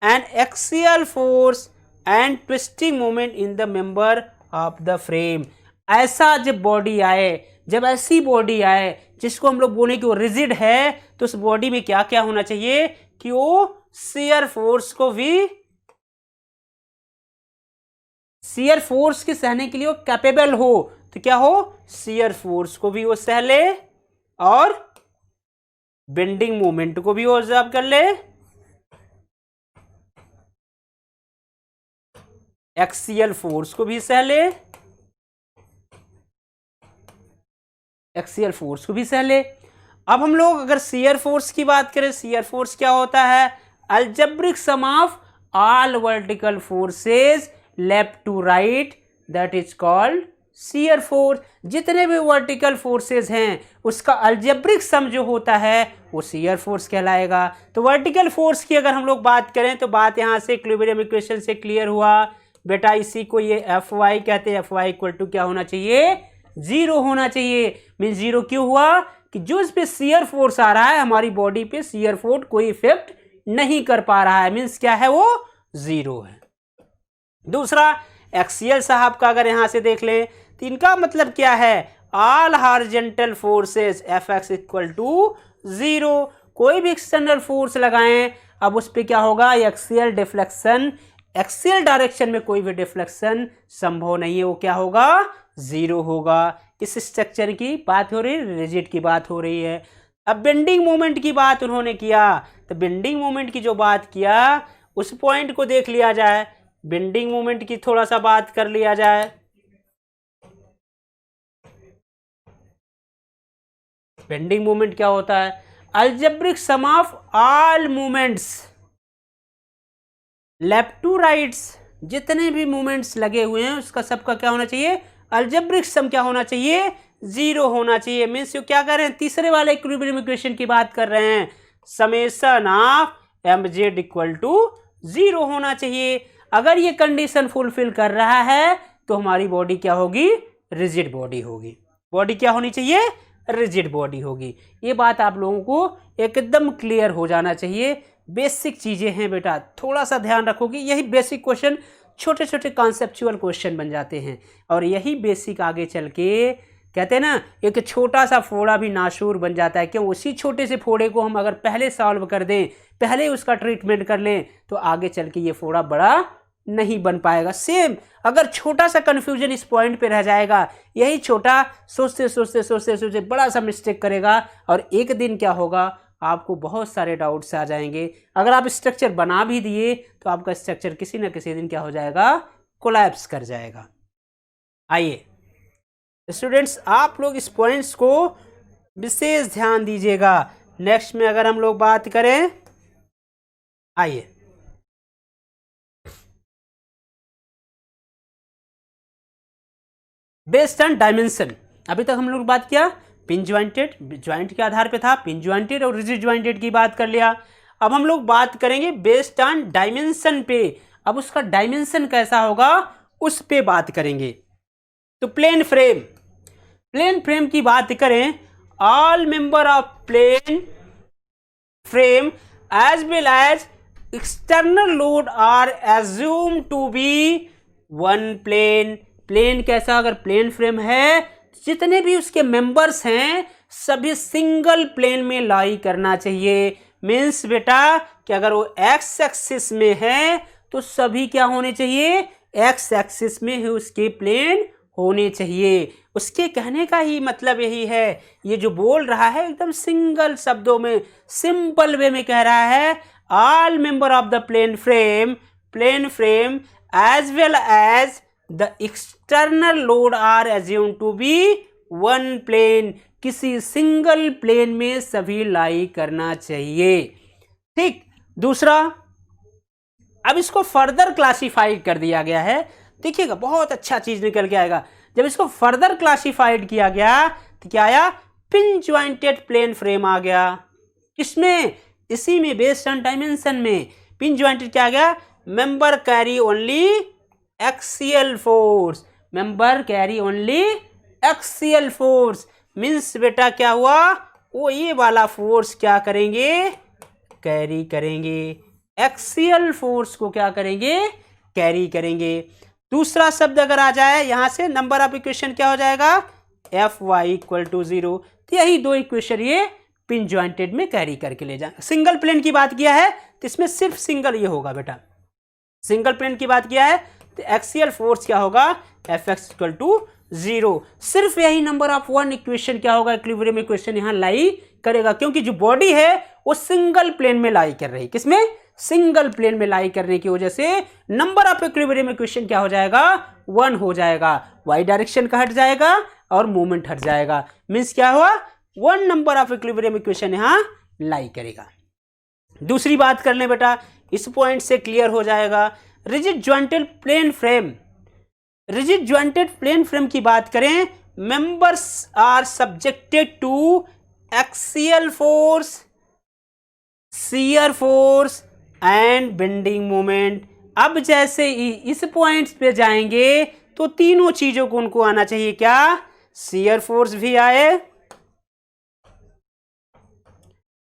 Speaker 1: and axial force and twisting moment in the member of the frame। ऐसा जब बॉडी आए, जब ऐसी बॉडी आए जिसको हम लोग बोले कि वो रिजिड है, तो उस बॉडी में क्या क्या होना चाहिए? कि वो shear force को भी, shear force के सहने के लिए वो कैपेबल हो। तो क्या हो? shear force को भी वो सह ले, और बेंडिंग मोमेंट को भी ऑब्जर्व कर ले, एक्सियल फोर्स को भी सह ले, एक्सियल फोर्स को भी सह ले। अब हम लोग अगर शियर फोर्स की बात करें, शियर फोर्स क्या होता है? algebraic sum of all vertical forces left to right, that is called shear force। जितने भी वर्टिकल फोर्सेस हैं उसका अल्जेब्रिक सम जो होता है वो shear force कहलाएगा। तो वर्टिकल फोर्स की अगर हम लोग बात करें तो बात यहाँ से इक्विलिब्रियम इक्वेशन से क्लियर हुआ बेटा। इसी को ये Fy कहते हैं। Fy इक्वल टू क्या होना चाहिए? 0 होना चाहिए। मीन 0 क्यों हुआ कि जो इस पे shear फोर्स आ रहा है हमारी बॉडी पे shear फोर्स कोई इफेक्ट नहीं कर पा रहा है, मीन्स क्या है वो 0 है। दूसरा एक्सियल साहब का अगर यहां से देख लें तो इनका मतलब क्या है? All horizontal forces Fx equal to 0। कोई भी एक्सटर्नल फोर्स लगाएं अब उस पर क्या होगा? एक्सियल डिफ्लेक्शन, एक्सियल डायरेक्शन में कोई भी डिफ्लेक्शन संभव नहीं है, वो क्या होगा? 0 होगा। इस स्ट्रक्चर की बात हो रही है, रिजिड की बात हो रही है। अब बेंडिंग मोमेंट की बात उन्होंने किया, तो बेंडिंग मोमेंट की जो बात किया उस पॉइंट को देख लिया जाए। बेंडिंग मोमेंट की थोड़ा सा बात कर लिया जाए। बेंडिंग मोमेंट क्या होता है? Algebraic sum of all movements left to rights, जितने भी मूवमेंट्स लगे हुए हैं उसका सबका क्या होना चाहिए? अलजेब्रिक सम क्या होना चाहिए? 0 होना चाहिए। मीन्स क्या कर रहे हैं? तीसरे वाले इक्विलिब्रियम इक्वेशन की बात कर रहे हैं। Summation of mz equal to 0 होना चाहिए। अगर ये कंडीशन फुलफिल कर रहा है तो हमारी बॉडी क्या होगी? रिजिड बॉडी होगी। बॉडी क्या होनी चाहिए? रिजिड बॉडी होगी। ये बात आप लोगों को एकदम क्लियर हो जाना चाहिए। बेसिक चीज़ें हैं बेटा, थोड़ा सा ध्यान रखोगे। यही बेसिक क्वेश्चन छोटे छोटे कॉन्सेप्चुअल क्वेश्चन बन जाते हैं और यही बेसिक आगे चल के कहते हैं ना एक छोटा सा फोड़ा भी नासूर बन जाता है। क्यों? उसी छोटे से फोड़े को हम अगर पहले सॉल्व कर दें, पहले उसका ट्रीटमेंट कर लें तो आगे चल के ये फोड़ा बड़ा नहीं बन पाएगा। सेम अगर छोटा सा कंफ्यूजन इस पॉइंट पे रह जाएगा, यही छोटा सोचते सोचते सोचते सोचते बड़ा सा मिस्टेक करेगा और एक दिन क्या होगा? आपको बहुत सारे डाउट्स आ जाएंगे। अगर आप स्ट्रक्चर बना भी दिए तो आपका स्ट्रक्चर किसी न किसी दिन क्या हो जाएगा? कोलैप्स कर जाएगा। आइए स्टूडेंट्स, आप लोग इस पॉइंट्स को विशेष ध्यान दीजिएगा। नेक्स्ट में अगर हम लोग बात करें, आइए बेस्ड ऑन डायमेंशन। अभी तक हम लोग बात किया पिन ज्वाइंटेड, ज्वाइंट के आधार पे था, पिन ज्वाइंटेड और रिजिड ज्वाइंटेड की बात कर लिया। अब हम लोग बात करेंगे बेस्ड ऑन डायमेंशन पे। अब उसका डायमेंशन कैसा होगा उस पे बात करेंगे। तो प्लेन फ्रेम, प्लेन फ्रेम की बात करें, all member of plane frame as well as external load are assume to be one plane. Plane कैसा? अगर प्लेन फ्रेम है जितने भी उसके मेंबर्स हैं सभी सिंगल प्लेन में लाई करना चाहिए। मीन्स बेटा कि अगर वो एक्स एक्सिस में है तो सभी क्या होने चाहिए? एक्स एक्सिस में ही उसके प्लेन होने चाहिए। उसके कहने का ही मतलब यही है। ये जो बोल रहा है एकदम सिंगल शब्दों में, सिंपल वे में कह रहा है, all member of the plane frame as well as the external load are assume to be one plane. किसी सिंगल प्लेन में सभी लाई करना चाहिए। ठीक। दूसरा, अब इसको फर्दर क्लासिफाइड कर दिया गया है। देखिएगा बहुत अच्छा चीज निकल के आएगा। जब इसको फर्दर क्लासिफाइड किया गया तो क्या आया? पिन ज्वाइंटेड प्लेन फ्रेम आ गया। किसमें? इसी में बेस्ड ऑन डायमेंशन में। पिन ज्वाइंटेड क्या आ गया? Member carry only axial force, member carry only axial force. Means बेटा क्या हुआ? वो ये वाला फोर्स क्या करेंगे? कैरी करेंगे। एक्सियल फोर्स को क्या करेंगे? कैरी करेंगे। दूसरा शब्द अगर आ जाए यहां से, नंबर ऑफ इक्वेशन क्या हो जाएगा? Fy equal to 0। तो यही दो इक्वेशन ये पिन ज्वाइंटेड में कैरी करके ले जाए। सिंगल प्लेन की बात किया है तो इसमें सिर्फ सिंगल ये होगा बेटा। सिंगल प्लेन की बात किया है तो एक्सियल फोर्स क्या होगा? Fx equal to 0। सिर्फ यही नंबर ऑफ वन इक्वेशन क्या होगा? इक्विलिब्रियम इक्वेशन यहां लाई करेगा, क्योंकि जो बॉडी है वो सिंगल प्लेन में लाई कर रही है। किसमें? सिंगल प्लेन में लाई करने की वजह से नंबर ऑफ इक्विलिब्रियम इक्वेशन क्या हो जाएगा? 1 हो जाएगा। वाई डायरेक्शन का हट जाएगा और मूवमेंट हट जाएगा। मीन्स क्या हुआ? 1 नंबर ऑफ इक्विलिब्रियम इक्वेशन यहां लाई करेगा। दूसरी बात कर लें बेटा, इस पॉइंट से क्लियर हो जाएगा। Rigid jointed plane frame, rigid jointed plane frame की बात करें, members are subjected to axial force, shear force and bending moment. अब जैसे इस पॉइंट पे जाएंगे तो तीनों चीजों को उनको आना चाहिए, क्या? शियर फोर्स भी आए,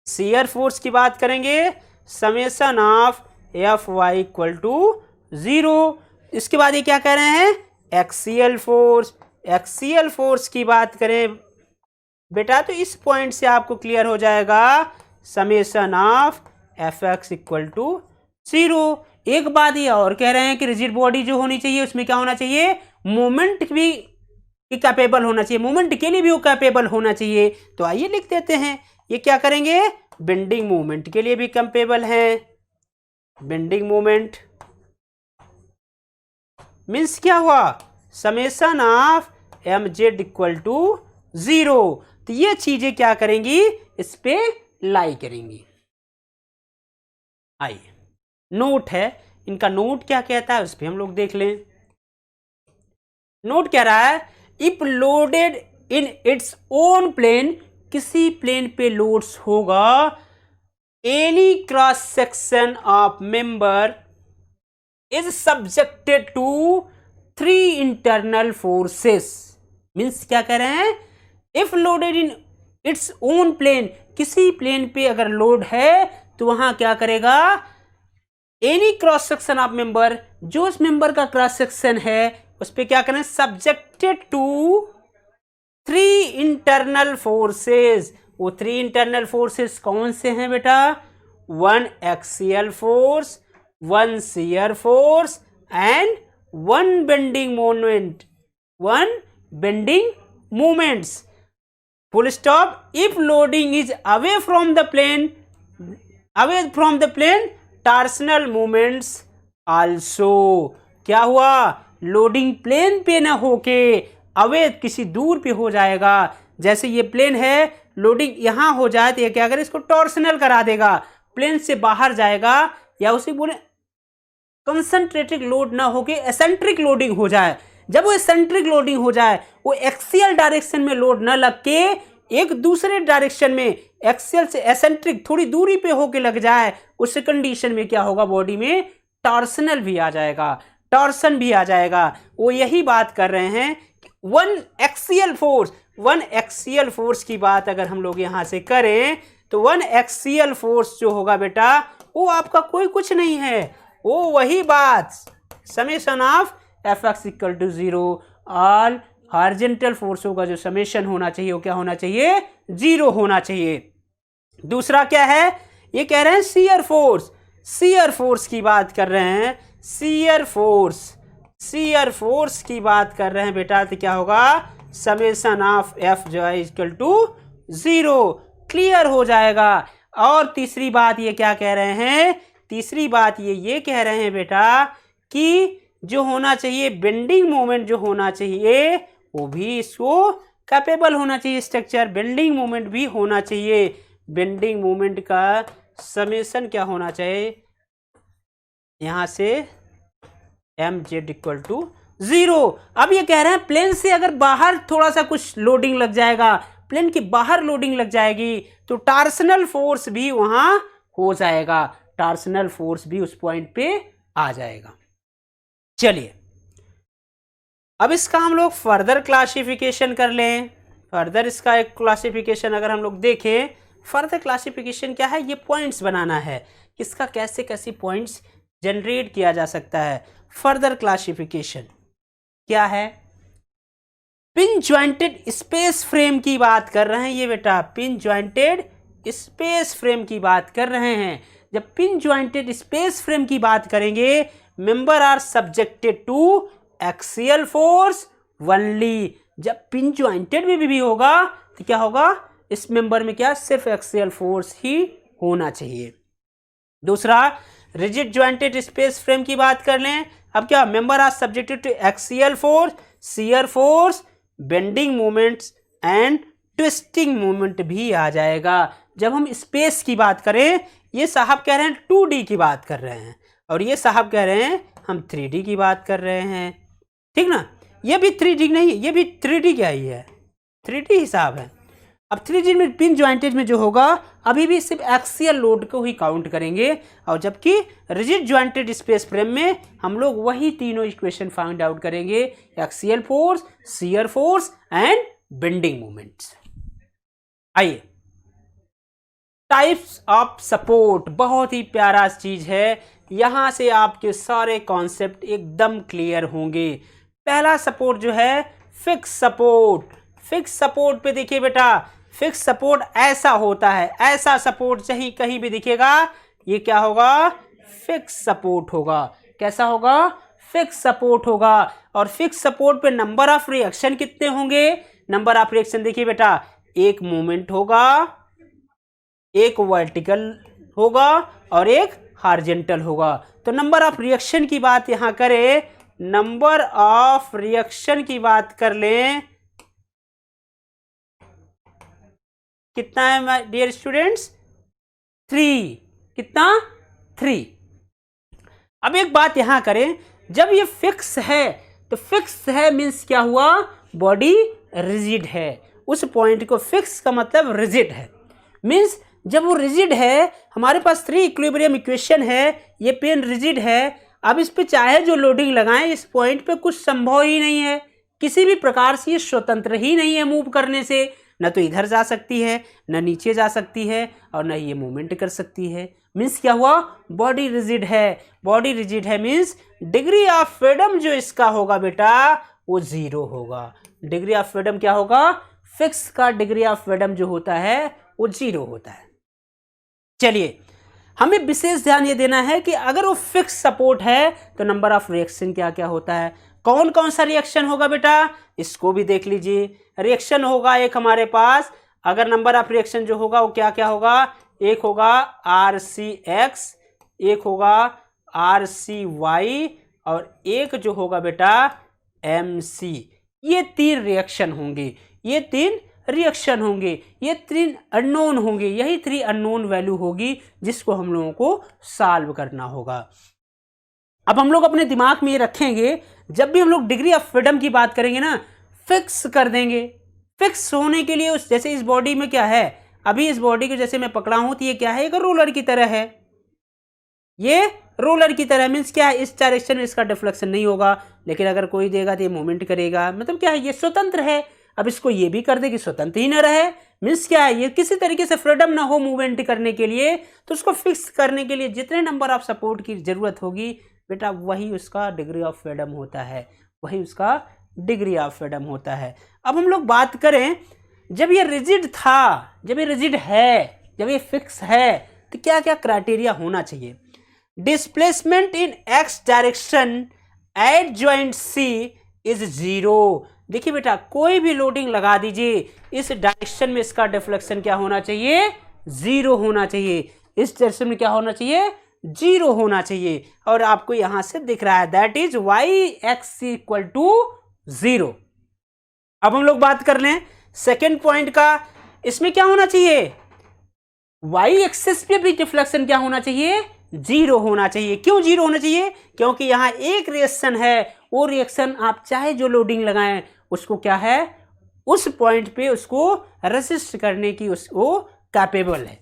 Speaker 1: शियर फोर्स की बात करेंगे summation of F Y equal to 0। इसके बाद ये क्या कह रहे हैं? एक्सियल फोर्स, एक्सियल फोर्स की बात करें बेटा तो इस पॉइंट से आपको क्लियर हो जाएगा summation of F X equal to 0। एक बात ये और कह रहे हैं कि रिजिड बॉडी जो होनी चाहिए उसमें क्या होना चाहिए? मोमेंट भी कैपेबल होना चाहिए, मोमेंट के लिए भी वो कैपेबल होना चाहिए। तो आइए लिख देते हैं, ये क्या करेंगे? बेंडिंग मोमेंट के लिए भी कैपेबल है। बेंडिंग मोमेंट मीन्स क्या हुआ? Summation of M Z equal to 0। तो ये चीजें क्या करेंगी? इस पे लाई करेंगी। आइए नोट है, इनका नोट क्या कहता है उस पर हम लोग देख लें। नोट कह रहा है if loaded in its own plane, किसी प्लेन पे लोड्स होगा, any cross section of member is subjected to 3 internal forces. मीन्स क्या कह रहे हैं? If loaded in its own plane, किसी प्लेन पे अगर लोड है तो वहां क्या करेगा? Any cross section of member, जो उस मेंबर का क्रॉस सेक्शन है उस पे क्या करें? Subjected to 3 internal forces. वो 3 इंटरनल फोर्सेस कौन से हैं बेटा? 1 axial force, 1 shear force and 1 bending moment, 1 bending moments. Full stop. If loading is away from the plane, away from the plane, torsional moments also. क्या हुआ? Loading plane पे ना होके अवे किसी दूर पे हो जाएगा। जैसे ये प्लेन है, लोडिंग यहां हो जाए तो ये क्या करे? इसको टॉर्सनल करा देगा, प्लेन से बाहर जाएगा, या उसे बोले कंसंट्रेटेड लोड ना होके एसेंट्रिक लोडिंग हो जाए। जब वो एसेंट्रिक लोडिंग हो जाए, वो एक्सियल डायरेक्शन में लोड न लग के एक दूसरे डायरेक्शन में एक्सियल से एसेंट्रिक थोड़ी दूरी पे होके लग जाए, उस कंडीशन में क्या होगा? बॉडी में टॉर्सनल भी आ जाएगा, टॉर्सन भी आ जाएगा। वो यही बात कर रहे हैं कि 1 एक्सियल फोर्स, 1 एक्सियल फोर्स की बात अगर हम लोग यहां से करें तो 1 एक्सियल फोर्स जो होगा बेटा वो आपका कोई कुछ नहीं है, वो वही बात summation of F X equal to 0। All horizontal फोर्सों का जो समेशन होना चाहिए वो क्या होना चाहिए? 0 होना चाहिए। दूसरा क्या है? ये कह रहे हैं शियर फोर्स, शियर फोर्स की बात कर रहे हैं। शियर फोर्स, शियर फोर्स की बात कर रहे हैं बेटा तो क्या होगा? समेशन ऑफ एफ जो है इक्वल टू 0। क्लियर हो जाएगा। और तीसरी बात ये क्या कह रहे हैं? तीसरी बात ये कह रहे हैं बेटा कि जो होना चाहिए बेंडिंग मोमेंट जो होना चाहिए वो भी इसको कैपेबल होना चाहिए स्ट्रक्चर, बेंडिंग मोमेंट भी होना चाहिए। बेंडिंग मोमेंट का समेशन क्या होना चाहिए? यहां से एम जेड इक्वल टू 0। अब ये कह रहे हैं प्लेन से अगर बाहर थोड़ा सा कुछ लोडिंग लग जाएगा, प्लेन के बाहर लोडिंग लग जाएगी तो टॉर्सनल फोर्स भी वहां हो जाएगा, टॉर्सनल फोर्स भी उस पॉइंट पे आ जाएगा। चलिए अब इसका हम लोग फर्दर क्लासिफिकेशन कर लें। फर्दर इसका एक क्लासिफिकेशन अगर हम लोग देखें, फर्दर क्लासिफिकेशन क्या है? ये पॉइंट्स बनाना है, इसका कैसे कैसे पॉइंट्स जनरेट किया जा सकता है। फर्दर क्लासिफिकेशन क्या है? पिन ज्वाइंटेड स्पेस फ्रेम की बात कर रहे हैं ये बेटा, पिन ज्वाइंटेड स्पेस फ्रेम की बात कर रहे हैं। जब पिन ज्वाइंटेड स्पेस फ्रेम की बात करेंगे, member are subjected to axial force only. जब पिन ज्वाइंटेड में भी होगा तो क्या होगा? इस मेंबर में क्या सिर्फ एक्सियल फोर्स ही होना चाहिए। दूसरा, रिजिड ज्वाइंटेड स्पेस फ्रेम की बात कर लें। अब क्या? Member are subjected to axial force, shear force, bending moments and twisting moment भी आ जाएगा। जब हम स्पेस की बात करें, ये साहब कह रहे हैं 2D की बात कर रहे हैं और ये साहब कह रहे हैं हम 3D की बात कर रहे हैं, ठीक ना। ये भी 3D नहीं, ये भी 3D क्या ही है, 3D हिसाब है। अब 3D में पिन ज्वाइंटेज में जो होगा अभी भी सिर्फ एक्सियल लोड को ही काउंट करेंगे, और जबकि रिजिड ज्वाइंटेड स्पेस फ्रेम में हम लोग वही तीनों इक्वेशन फाइंड आउट करेंगे, axial force, shear force and bending moments. आइए, टाइप्स ऑफ सपोर्ट बहुत ही प्यारा चीज है, यहां से आपके सारे कॉन्सेप्ट एकदम क्लियर होंगे। पहला सपोर्ट जो है फिक्स सपोर्ट। फिक्स सपोर्ट पे देखिए बेटा, फिक्स सपोर्ट ऐसा होता है, ऐसा सपोर्ट चाहिए कहीं भी दिखेगा ये क्या होगा, फिक्स सपोर्ट होगा। कैसा होगा, फिक्स सपोर्ट होगा। और फिक्स सपोर्ट पे नंबर ऑफ रिएक्शन कितने होंगे, नंबर ऑफ रिएक्शन देखिए बेटा, एक मोमेंट होगा, एक वर्टिकल होगा और एक हॉरिजॉन्टल होगा। तो नंबर ऑफ रिएक्शन की बात यहां करें, नंबर ऑफ रिएक्शन की बात कर लें, कितना है माय डियर स्टूडेंट्स, 3। कितना, 3। अब एक बात यहां करें, जब ये फिक्स है तो फिक्स है मीन्स क्या हुआ, बॉडी रिजिड है। उस पॉइंट को फिक्स का मतलब रिजिड है, मीन्स जब वो रिजिड है, हमारे पास 3 इक्विलिब्रियम इक्वेशन है, ये पेन रिजिड है। अब इस पे चाहे जो लोडिंग लगाएं, इस पॉइंट पे कुछ संभव ही नहीं है, किसी भी प्रकार से ये स्वतंत्र ही नहीं है मूव करने से, न तो इधर जा सकती है, न नीचे जा सकती है, और न ये मूवमेंट कर सकती है। मीन्स क्या हुआ, बॉडी रिजिड है। बॉडी रिजिड है मीन्स डिग्री ऑफ फ्रीडम जो इसका होगा बेटा वो 0 होगा। डिग्री ऑफ फ्रीडम क्या होगा, फिक्स का डिग्री ऑफ फ्रीडम जो होता है वो 0 होता है। चलिए, हमें विशेष ध्यान ये देना है कि अगर वो फिक्स सपोर्ट है तो नंबर ऑफ रिएक्शन क्या क्या होता है, कौन कौन सा रिएक्शन होगा बेटा, इसको भी देख लीजिए। रिएक्शन होगा एक हमारे पास, अगर नंबर ऑफ रिएक्शन जो होगा वो क्या क्या होगा, एक होगा RCX, एक होगा RCY और एक जो होगा बेटा MC। ये 3 रिएक्शन होंगे, ये 3 रिएक्शन होंगे, ये 3 अननोन होंगे, यही 3 अननोन वैल्यू होगी जिसको हम लोगों को सॉल्व करना होगा। अब हम लोग अपने दिमाग में ये रखेंगे, जब भी हम लोग डिग्री ऑफ फ्रीडम की बात करेंगे ना, फिक्स कर देंगे। फिक्स होने के लिए उस जैसे इस बॉडी में क्या है, अभी इस बॉडी को जैसे मैं पकड़ा हूं तो ये क्या है, एक रोलर की तरह है, ये रोलर की तरह मीन्स क्या है, इस डायरेक्शन में इसका डिफ्लेक्शन नहीं होगा, लेकिन अगर कोई देगा तो ये मूवमेंट करेगा, मतलब क्या है, ये स्वतंत्र है। अब इसको ये भी कर दे कि स्वतंत्र ही न रहे, मीन्स क्या है, ये किसी तरीके से फ्रीडम ना हो मूवमेंट करने के लिए, तो उसको फिक्स करने के लिए जितने नंबर ऑफ सपोर्ट की जरूरत होगी बेटा वही उसका डिग्री ऑफ फ्रीडम होता है, वही उसका डिग्री ऑफ फ्रीडम होता है। अब हम लोग बात करें, जब ये रिजिड था, जब ये रिजिड है, जब ये फिक्स है, तो क्या क्या क्राइटेरिया होना चाहिए। Displacement in X direction eight joint C is 0। देखिए बेटा, कोई भी लोडिंग लगा दीजिए, इस डायरेक्शन में इसका डिफ्लेक्शन क्या होना चाहिए, 0 होना चाहिए। इस डायरेक्शन में क्या होना चाहिए, 0 होना चाहिए। और आपको यहां से दिख रहा है that is YX equal to 0। अब हम लोग बात कर लें सेकेंड पॉइंट का, इसमें क्या होना चाहिए, Y एक्सिस पे भी डिफ्लेक्शन क्या होना चाहिए, 0 होना चाहिए। क्यों 0 होना चाहिए, क्योंकि यहां एक रिएक्शन है, वो रिएक्शन आप चाहे जो लोडिंग लगाएं उसको क्या है, उस पॉइंट पे उसको रेसिस्ट करने की उसको कैपेबल है।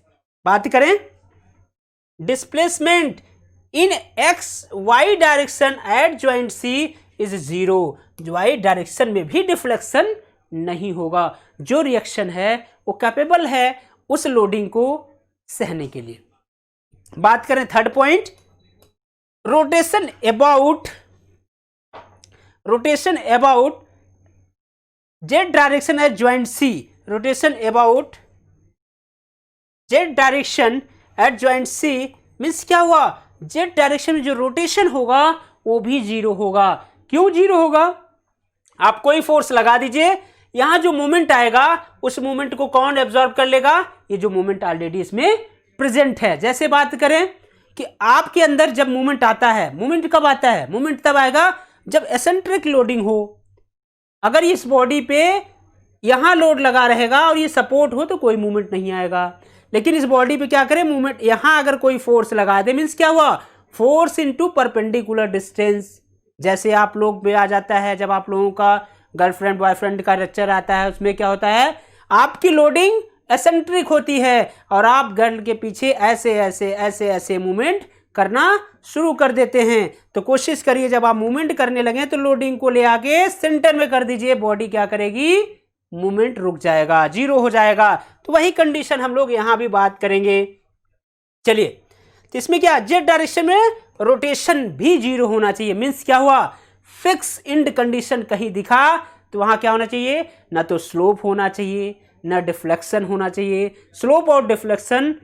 Speaker 1: बात करें displacement in XY direction at joint C is 0। Y direction में भी डिफ्लेक्शन नहीं होगा, जो रिएक्शन है वो कैपेबल है उस लोडिंग को सहने के लिए। बात करें third point, rotation about Z direction at joint C, rotation about Z direction at joint C means क्या हुआ, Z डायरेक्शन में जो रोटेशन होगा वो भी 0 होगा। क्यों 0 होगा, आप कोई फोर्स लगा दीजिए, यहां जो मोमेंट आएगा उस मोमेंट को कौन एब्जॉर्ब कर लेगा, ये जो मोमेंट ऑलरेडी इसमें प्रेजेंट है। जैसे बात करें कि आपके अंदर जब मोमेंट आता है, मोमेंट कब आता है, मोमेंट तब आएगा जब एसेंट्रिक लोडिंग हो। अगर इस बॉडी पे यहां लोड लगा रहेगा और ये सपोर्ट हो तो कोई मूवमेंट नहीं आएगा, लेकिन इस बॉडी पे क्या करें, मूवमेंट, यहां अगर कोई फोर्स लगा दे मीन्स क्या हुआ, फोर्स इनटू परपेंडिकुलर डिस्टेंस। जैसे आप लोग में आ जाता है, जब आप लोगों का गर्लफ्रेंड बॉयफ्रेंड का लेक्चर आता है, उसमें क्या होता है, आपकी लोडिंग एसेंट्रिक होती है और आप गर्ल के पीछे ऐसे ऐसे ऐसे ऐसे मूवमेंट करना शुरू कर देते हैं। तो कोशिश करिए जब आप मूवमेंट करने लगे तो लोडिंग को ले आके सेंटर में कर दीजिए, बॉडी क्या करेगी, मूवमेंट रुक जाएगा, जीरो हो जाएगा। तो वही कंडीशन हम लोग यहां भी बात करेंगे। चलिए, तो इसमें क्या, जेड डायरेक्शन में रोटेशन भी जीरो होना चाहिए। मीन्स क्या हुआ, फिक्स इंड कंडीशन कहीं दिखा तो वहां क्या होना चाहिए, ना तो स्लोप होना चाहिए ना डिफ्लेक्शन होना चाहिए। स्लोप और डिफ्लेक्शन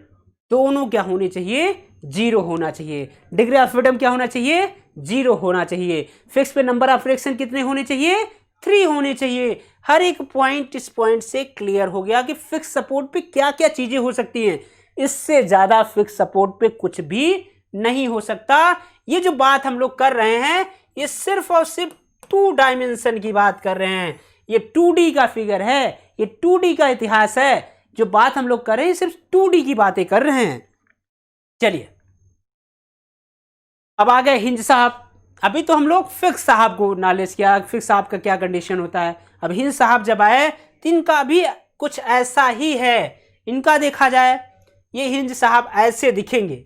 Speaker 1: दोनों क्या होने चाहिए, जीरो होना चाहिए। डिग्री ऑफ फ्रीडम क्या होना चाहिए, जीरो होना चाहिए। फिक्स पे नंबर ऑफ रिएक्शन कितने होने चाहिए, 3 होने चाहिए। हर एक पॉइंट इस पॉइंट से क्लियर हो गया कि फिक्स सपोर्ट पे क्या क्या चीजें हो सकती हैं। इससे ज्यादा फिक्स सपोर्ट पे कुछ भी नहीं हो सकता। ये जो बात हम लोग कर रहे हैं ये सिर्फ और सिर्फ 2 डायमेंशन की बात कर रहे हैं। ये 2D का फिगर है, ये 2D का इतिहास है। जो बात हम लोग कर रहे हैं सिर्फ 2D की बातें कर रहे हैं। चलिए, अब आ गए हिंज साहब। अभी तो हम लोग फिक्स साहब को नॉलेज किया, फिक्स साहब का क्या कंडीशन होता है। अब हिंज साहब जब आए तो इनका भी कुछ ऐसा ही है। इनका देखा जाए, ये हिंज साहब ऐसे दिखेंगे,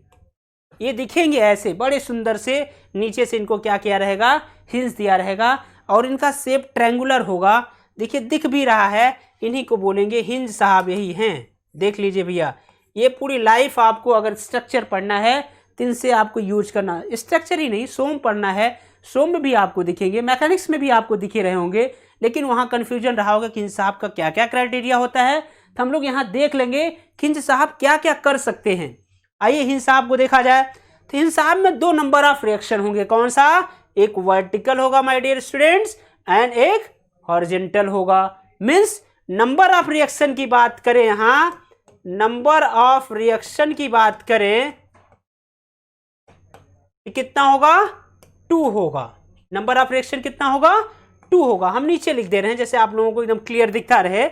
Speaker 1: ये दिखेंगे ऐसे बड़े सुंदर से। नीचे से इनको क्या किया रहेगा, हिंज दिया रहेगा और इनका शेप ट्रायंगुलर होगा। देखिए दिख भी रहा है, इन्हीं को बोलेंगे हिंज साहब, यही हैं। देख लीजिए भैया, ये पूरी लाइफ आपको अगर स्ट्रक्चर पढ़ना है तो इनसे आपको यूज करना, स्ट्रक्चर ही नहीं सोम पढ़ना है, सोम में भी आपको दिखेंगे, मैकेनिक्स में भी आपको दिखे रहे होंगे। लेकिन वहाँ कन्फ्यूजन रहा होगा कि हिंज साहब का क्या क्या क्राइटेरिया होता है। तो हम लोग यहाँ देख लेंगे कि हिंज साहब क्या क्या कर सकते हैं। आइए हिंज साहब को देखा जाए तो हिंज साहब में 2 नंबर ऑफ रिएक्शन होंगे। कौन सा, एक वर्टिकल होगा माय डियर स्टूडेंट्स एंड एक हॉरिजॉन्टल होगा। मीन्स नंबर ऑफ रिएक्शन की बात करें, यहां नंबर ऑफ रिएक्शन की बात करें कितना होगा, 2 होगा। नंबर ऑफ रिएक्शन कितना होगा, 2 होगा। हम नीचे लिख दे रहे हैं जैसे आप लोगों को एकदम क्लियर दिखता रहे।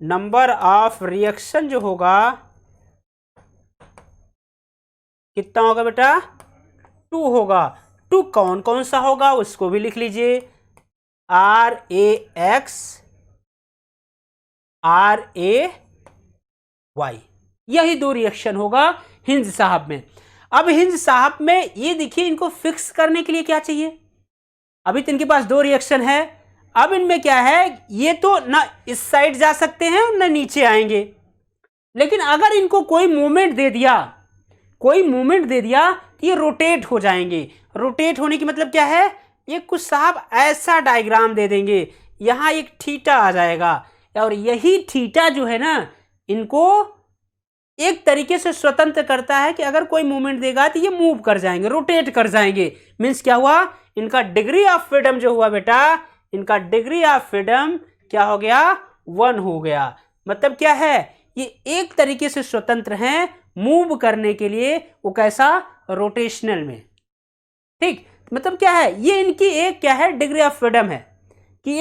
Speaker 1: नंबर ऑफ रिएक्शन जो होगा कितना होगा बेटा, 2 होगा। 2 कौन कौन सा होगा उसको भी लिख लीजिए, RAX RAY, यही 2 रिएक्शन होगा हिंज साहब में। अब हिंज साहब में ये देखिए, इनको फिक्स करने के लिए क्या चाहिए, अभी तो इनके पास 2 रिएक्शन है। अब इनमें क्या है, ये तो ना इस साइड जा सकते हैं ना नीचे आएंगे। लेकिन अगर इनको कोई मूवमेंट दे दिया, कोई मूवमेंट दे दिया तो ये रोटेट हो जाएंगे। रोटेट होने की मतलब क्या है, ये कुछ साहब ऐसा डायग्राम दे देंगे, यहां एक थीटा आ जाएगा और यही थीटा जो है ना इनको एक तरीके से स्वतंत्र करता है कि अगर कोई मूवमेंट देगा तो ये मूव कर जाएंगे, रोटेट कर जाएंगे। मीन्स क्या हुआ, इनका डिग्री ऑफ फ्रीडम जो हुआ बेटा, इनका डिग्री ऑफ फ्रीडम क्या हो गया, 1 हो गया। मतलब क्या है, ये एक तरीके से स्वतंत्र हैं मूव करने के लिए। वो कैसा, रोटेशनल में। ठीक, मतलब क्या है, ये इनकी एक क्या है, डिग्री ऑफ फ्रीडम है कि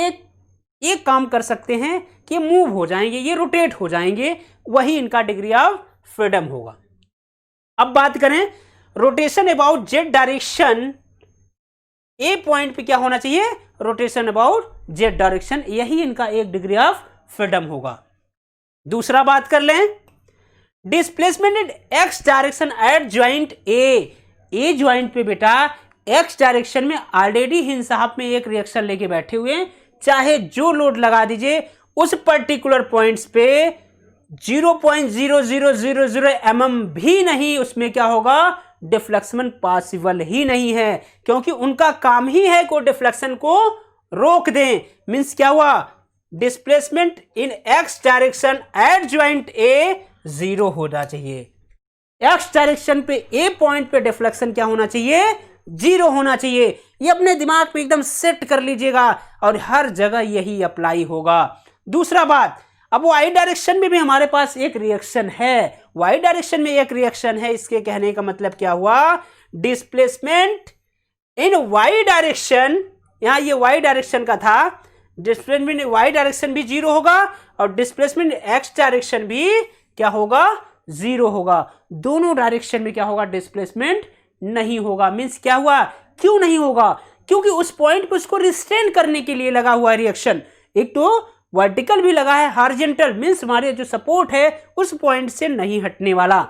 Speaker 1: ये काम कर सकते हैं कि मूव हो जाएंगे, ये रोटेट हो जाएंगे, वही इनका डिग्री ऑफ फ्रीडम होगा। अब बात करें rotation about Z direction, A point पे क्या होना चाहिए, रोटेशन अबाउट जेड डायरेक्शन, यही इनका एक डिग्री ऑफ फ्रीडम होगा। दूसरा बात कर लें, displacement in X direction at joint A joint पे बेटा एक्स डायरेक्शन में ऑलरेडी हिंज साहब में एक रिएक्शन लेके बैठे हुए हैं। चाहे जो लोड लगा दीजिए उस पर्टिकुलर पॉइंट्स पे 0.0000 mm भी नहीं, उसमें क्या होगा, डिफ्लेक्शन पॉसिबल ही नहीं है, क्योंकि उनका काम ही है को डिफ्लेक्शन को रोक दें। मींस क्या हुआ, displacement in X direction at joint A 0 होना चाहिए। एक्स डायरेक्शन पे ए पॉइंट पे डिफ्लेक्शन क्या होना चाहिए, 0 होना चाहिए। ये अपने दिमाग पे एकदम सेट कर लीजिएगा और हर जगह यही अप्लाई होगा। दूसरा बात, अब वाई डायरेक्शन में भी हमारे पास एक रिएक्शन है, वाई डायरेक्शन में एक रिएक्शन है। इसके कहने का मतलब क्या हुआ, डिस्प्लेसमेंट इन वाई डायरेक्शन, यहां ये वाई डायरेक्शन का था, डिस्प्लेसमेंट वाई डायरेक्शन भी 0 होगा और डिस्प्लेसमेंट एक्स डायरेक्शन भी क्या होगा, 0 होगा। दोनों डायरेक्शन में क्या होगा, डिस्प्लेसमेंट नहीं होगा। मीन्स क्या हुआ, क्यों नहीं होगा, क्योंकि उस पॉइंट पे उसको रिस्ट्रेन करने के लिए लगा हुआ है रिएक्शन। एक तो वर्टिकल भी लगा है, हॉरिजॉन्टल मीन्स हमारे जो सपोर्ट है उस पॉइंट से नहीं हटने वाला।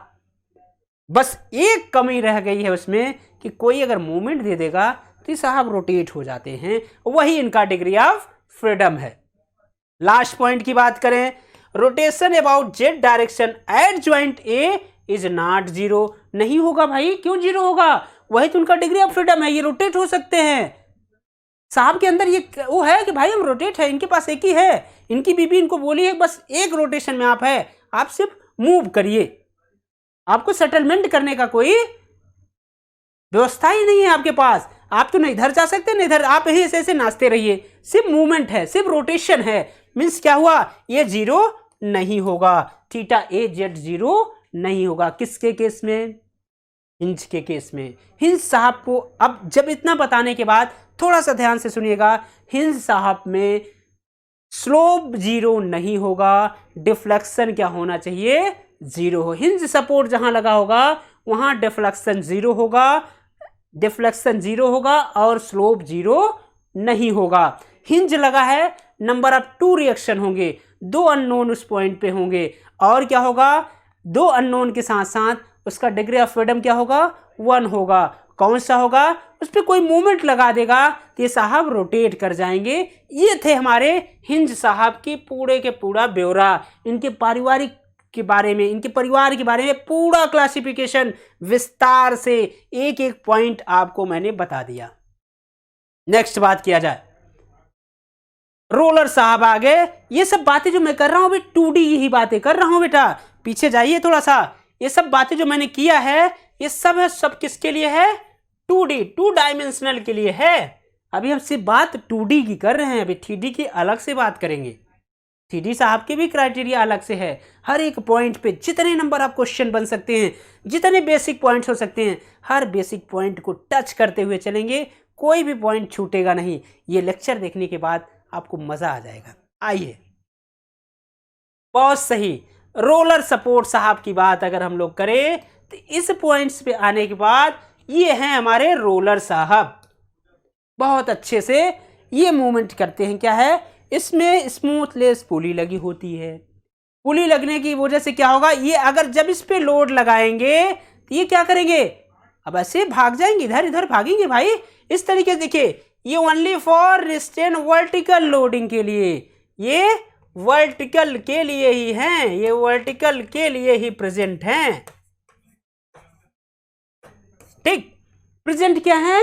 Speaker 1: बस एक कमी रह गई है उसमें कि कोई अगर मूवमेंट दे देगा तो साहब रोटेट हो जाते हैं, वही इनका डिग्री ऑफ फ्रीडम है। लास्ट पॉइंट की बात करें, rotation about Z direction at joint A is not 0। नहीं होगा भाई, क्यों 0 होगा, वही तो उनका डिग्री ऑफ फ्रीडम है, ये रोटेट हो सकते हैं। साहब के अंदर ये वो है कि भाई हम रोटेट है, इनके पास एक ही है, इनकी बीबी इनको बोली है बस एक रोटेशन में आप है, आप सिर्फ मूव करिए, आपको सेटलमेंट करने का कोई व्यवस्था ही नहीं है आपके पास। आप तो नहीं इधर जा सकते नहीं इधर, आप यही ऐसे नाचते रहिए, सिर्फ मूवमेंट है, सिर्फ रोटेशन है। मीन्स क्या हुआ, ये 0 नहीं होगा, थीटा ए जेड 0 नहीं होगा। किसके केस में, हिंज के केस में। हिंज साहब को अब जब इतना बताने के बाद थोड़ा सा ध्यान से सुनिएगा, हिंज साहब में स्लोप 0 नहीं होगा, डिफ्लेक्शन क्या होना चाहिए, 0 हो। हिंज सपोर्ट जहां लगा होगा वहां डिफ्लेक्शन 0 होगा, डिफ्लेक्शन 0 होगा और स्लोप 0 नहीं होगा। हिंज लगा है, नंबर ऑफ 2 रिएक्शन होंगे, 2 अननोन उस पॉइंट पे होंगे और क्या होगा, 2 अननोन के साथ साथ उसका डिग्री ऑफ फ्रीडम क्या होगा, 1 होगा। कौन सा होगा, उस पर कोई मूवमेंट लगा देगा तो ये साहब रोटेट कर जाएंगे। ये थे हमारे हिंज साहब की पूरे के पूरा ब्यौरा, इनके पारिवारिक के बारे में, इनके परिवार के बारे में पूरा क्लासिफिकेशन विस्तार से एक एक पॉइंट आपको मैंने बता दिया। नेक्स्ट बात किया जाए, रोलर साहब आ गए। ये सब बातें जो मैं कर रहा हूं अभी 2D ही बातें कर रहा हूं बेटा, पीछे जाइए थोड़ा सा। ये सब बातें जो मैंने किया है ये सब है, सब किसके लिए है, 2D 2 डायमेंशनल के लिए है। अभी हम सिर्फ बात 2D की कर रहे हैं, अभी 3D की अलग से बात करेंगे। 3D साहब के भी क्राइटेरिया अलग से है, हर एक पॉइंट पे जितने नंबर आप क्वेश्चन बन सकते हैं, जितने बेसिक पॉइंट्स हो सकते हैं, हर बेसिक पॉइंट को टच करते हुए चलेंगे, कोई भी पॉइंट छूटेगा नहीं। ये लेक्चर देखने के बाद आपको मजा आ जाएगा। आइए, बहुत सही, रोलर सपोर्ट साहब की बात अगर हम लोग करें तो इस पॉइंट्स पे आने के बाद ये हैं हमारे रोलर साहब, बहुत अच्छे से ये मूवमेंट करते हैं। क्या है, इसमें स्मूथलेस पुली लगी होती है। पुली लगने की वजह से क्या होगा, ये अगर जब इस पे लोड लगाएंगे तो ये क्या करेंगे, अब ऐसे भाग जाएंगे, इधर इधर भागेंगे भाई। इस तरीके से देखिए, ये ओनली फॉर रिस्टेन वर्टिकल लोडिंग के लिए, ये वर्टिकल के लिए ही हैं, ये वर्टिकल के लिए ही प्रेजेंट हैं। ठीक, प्रेजेंट क्या है,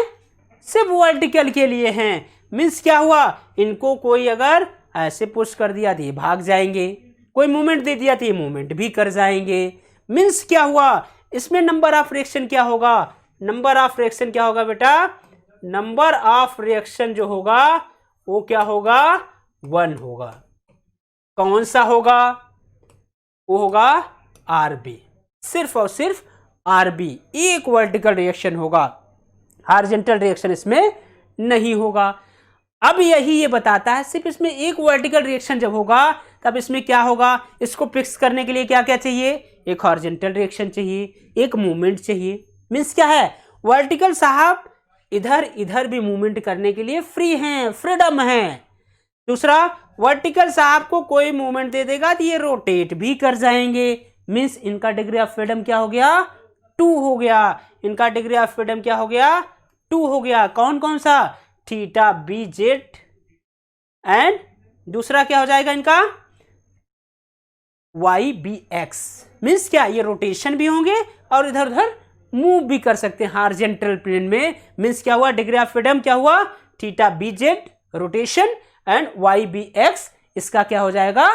Speaker 1: सिर्फ वर्टिकल के लिए हैं। मीन्स क्या हुआ, इनको कोई अगर ऐसे पुश कर दिया तो ये भाग जाएंगे, कोई मूवमेंट दे दिया तो ये मूवमेंट भी कर जाएंगे। मीन्स क्या हुआ, इसमें नंबर ऑफ रिएक्शन क्या होगा, नंबर ऑफ रिएक्शन क्या होगा बेटा, नंबर ऑफ रिएक्शन जो होगा वो क्या होगा, 1 होगा। कौन सा होगा, वो होगा RB, सिर्फ और सिर्फ RB, एक वर्टिकल रिएक्शन होगा, हॉरिजॉन्टल रिएक्शन इसमें नहीं होगा। अब यही ये बताता है सिर्फ इसमें एक वर्टिकल रिएक्शन जब होगा तब इसमें क्या होगा, इसको फिक्स करने के लिए क्या क्या चाहिए, एक हॉरिजॉन्टल रिएक्शन चाहिए, एक मूवमेंट चाहिए। मीन्स क्या है, वर्टिकल साहब इधर इधर भी मूवमेंट करने के लिए फ्री हैं, फ्रीडम है। दूसरा, वर्टिकल साहब को कोई मूवमेंट दे देगा तो ये रोटेट भी कर जाएंगे। मीन्स इनका डिग्री ऑफ फ्रीडम क्या हो गया, 2 हो गया। इनका डिग्री ऑफ फ्रीडम क्या हो गया, 2 हो गया। कौन कौन सा, थीटा बी जेड एंड दूसरा क्या हो जाएगा इनका, वाई बी एक्स। मीन्स क्या, ये रोटेशन भी होंगे और इधर उधर मूव भी कर सकते हैं हॉरिजॉन्टल प्लेन में। मीन्स क्या हुआ, डिग्री ऑफ फ्रीडम क्या हुआ, theta B Z rotation and Y B X, इसका क्या हो जाएगा,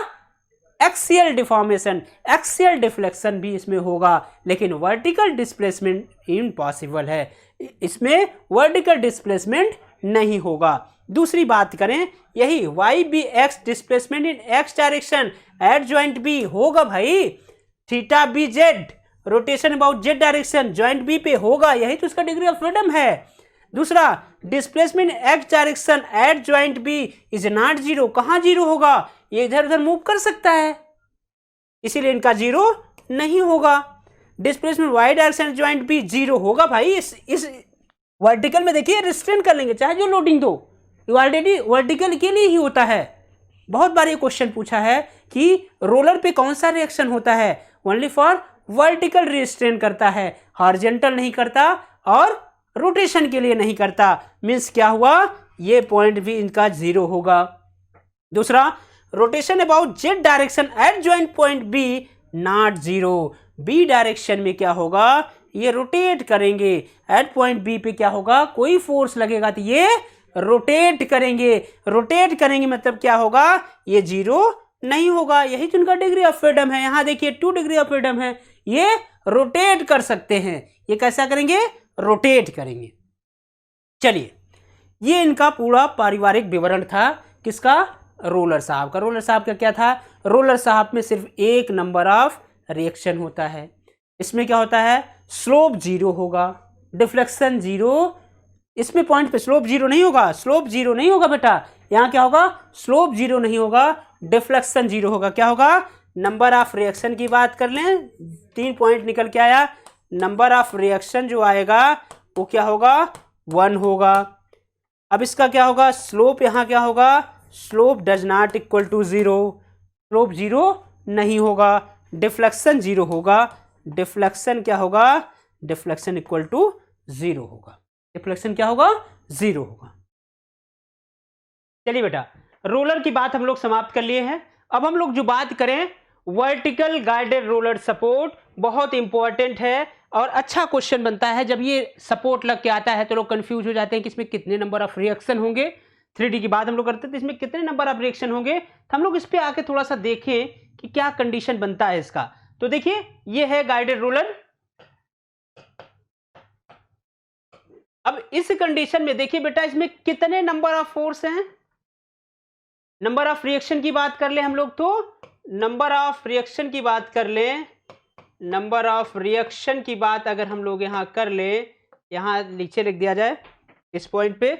Speaker 1: एक्सियल डिफॉर्मेशन, एक्सियल डिफ्लेक्शन भी इसमें होगा। लेकिन वर्टिकल डिस्प्लेसमेंट इम्पॉसिबल है, इसमें वर्टिकल डिस्प्लेसमेंट नहीं होगा। दूसरी बात करें, यही Y B X displacement in X direction at joint B होगा भाई, theta B Z rotation about Z direction joint B पे होगा, यही तो उसका डिग्री ऑफ फ्रीडम है। दूसरा, displacement X direction at joint B is not zero. कहाँ जीरो होगा? ये इधर उधर मूव कर सकता है, इसीलिए इनका जीरो नहीं होगा। Displacement Y direction joint B zero होगा भाई। इस वर्टिकल में देखिए रिस्ट्रेन कर लेंगे, चाहे जो लोडिंग दो, ऑलरेडी वर्टिकल के लिए ही होता है। बहुत बार ये क्वेश्चन पूछा है कि रोलर पे कौन सा रिएक्शन होता है? ओनली फॉर वर्टिकल रिस्ट्रेन करता है, हॉरिजॉन्टल नहीं करता और रोटेशन के लिए नहीं करता। मीन्स क्या हुआ? ये पॉइंट भी इनका जीरो होगा। दूसरा, rotation about Z direction at joint point B not zero. B direction में क्या होगा? ये रोटेट करेंगे, एट पॉइंट बी पे क्या होगा? कोई फोर्स लगेगा तो ये रोटेट करेंगे। रोटेट करेंगे मतलब क्या होगा? ये जीरो नहीं होगा। यही तो इनका डिग्री ऑफ फ्रीडम है। यहां देखिए 2 डिग्री ऑफ फ्रीडम है, ये रोटेट कर सकते हैं। ये कैसा करेंगे? रोटेट करेंगे। चलिए, ये इनका पूरा पारिवारिक विवरण था। किसका? रोलर साहब का। रोलर साहब का क्या था? रोलर साहब में सिर्फ एक नंबर ऑफ रिएक्शन होता है। इसमें क्या होता है? स्लोप जीरो होगा, डिफ्लेक्शन जीरो। इसमें पॉइंट पे स्लोप जीरो नहीं होगा, स्लोप जीरो नहीं होगा बेटा। यहाँ क्या होगा? स्लोप जीरो नहीं होगा, डिफ्लेक्शन जीरो होगा। क्या होगा? नंबर ऑफ रिएक्शन की बात कर लें, 3 पॉइंट निकल के आया। नंबर ऑफ रिएक्शन जो आएगा वो क्या होगा? 1 होगा। अब इसका क्या होगा? स्लोप यहाँ क्या होगा? Slope does not equal to zero. Slope zero नहीं होगा, डिफ्लेक्शन जीरो होगा। डिफ्लेक्शन क्या होगा? डिफ्लेक्शन इक्वल टू जीरो होगा। डिफ्लेक्शन क्या होगा? जीरो होगा। चलिए बेटा, रोलर की बात हम लोग समाप्त कर लिए हैं। अब हम लोग जो बात करें वर्टिकल गाइडेड रोलर सपोर्ट, बहुत इंपॉर्टेंट है और अच्छा क्वेश्चन बनता है। जब ये सपोर्ट लग के आता है तो लोग कंफ्यूज हो जाते हैं कि इसमें कितने नंबर ऑफ रिएक्शन होंगे। 3D की बात हम लोग करते थे, इसमें कितने नंबर ऑफ रिएक्शन होंगे। तो हम लोग इस पे आके थोड़ा सा देखें कि क्या कंडीशन बनता है इसका। तो देखिए, ये है गाइडेड रोलर। अब इस कंडीशन में देखिए बेटा, इसमें कितने नंबर ऑफ फोर्स हैं। नंबर ऑफ रिएक्शन की बात कर ले हम लोग, तो नंबर ऑफ रिएक्शन की बात कर ले। नंबर ऑफ रिएक्शन की बात अगर हम लोग यहां कर ले, यहां नीचे लिख दिया जाए इस पॉइंट पे,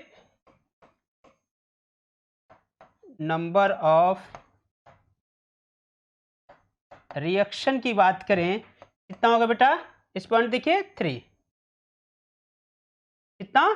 Speaker 1: नंबर ऑफ रिएक्शन की बात करें, कितना होगा बेटा? इस पॉइंट देखिए 3, कितना?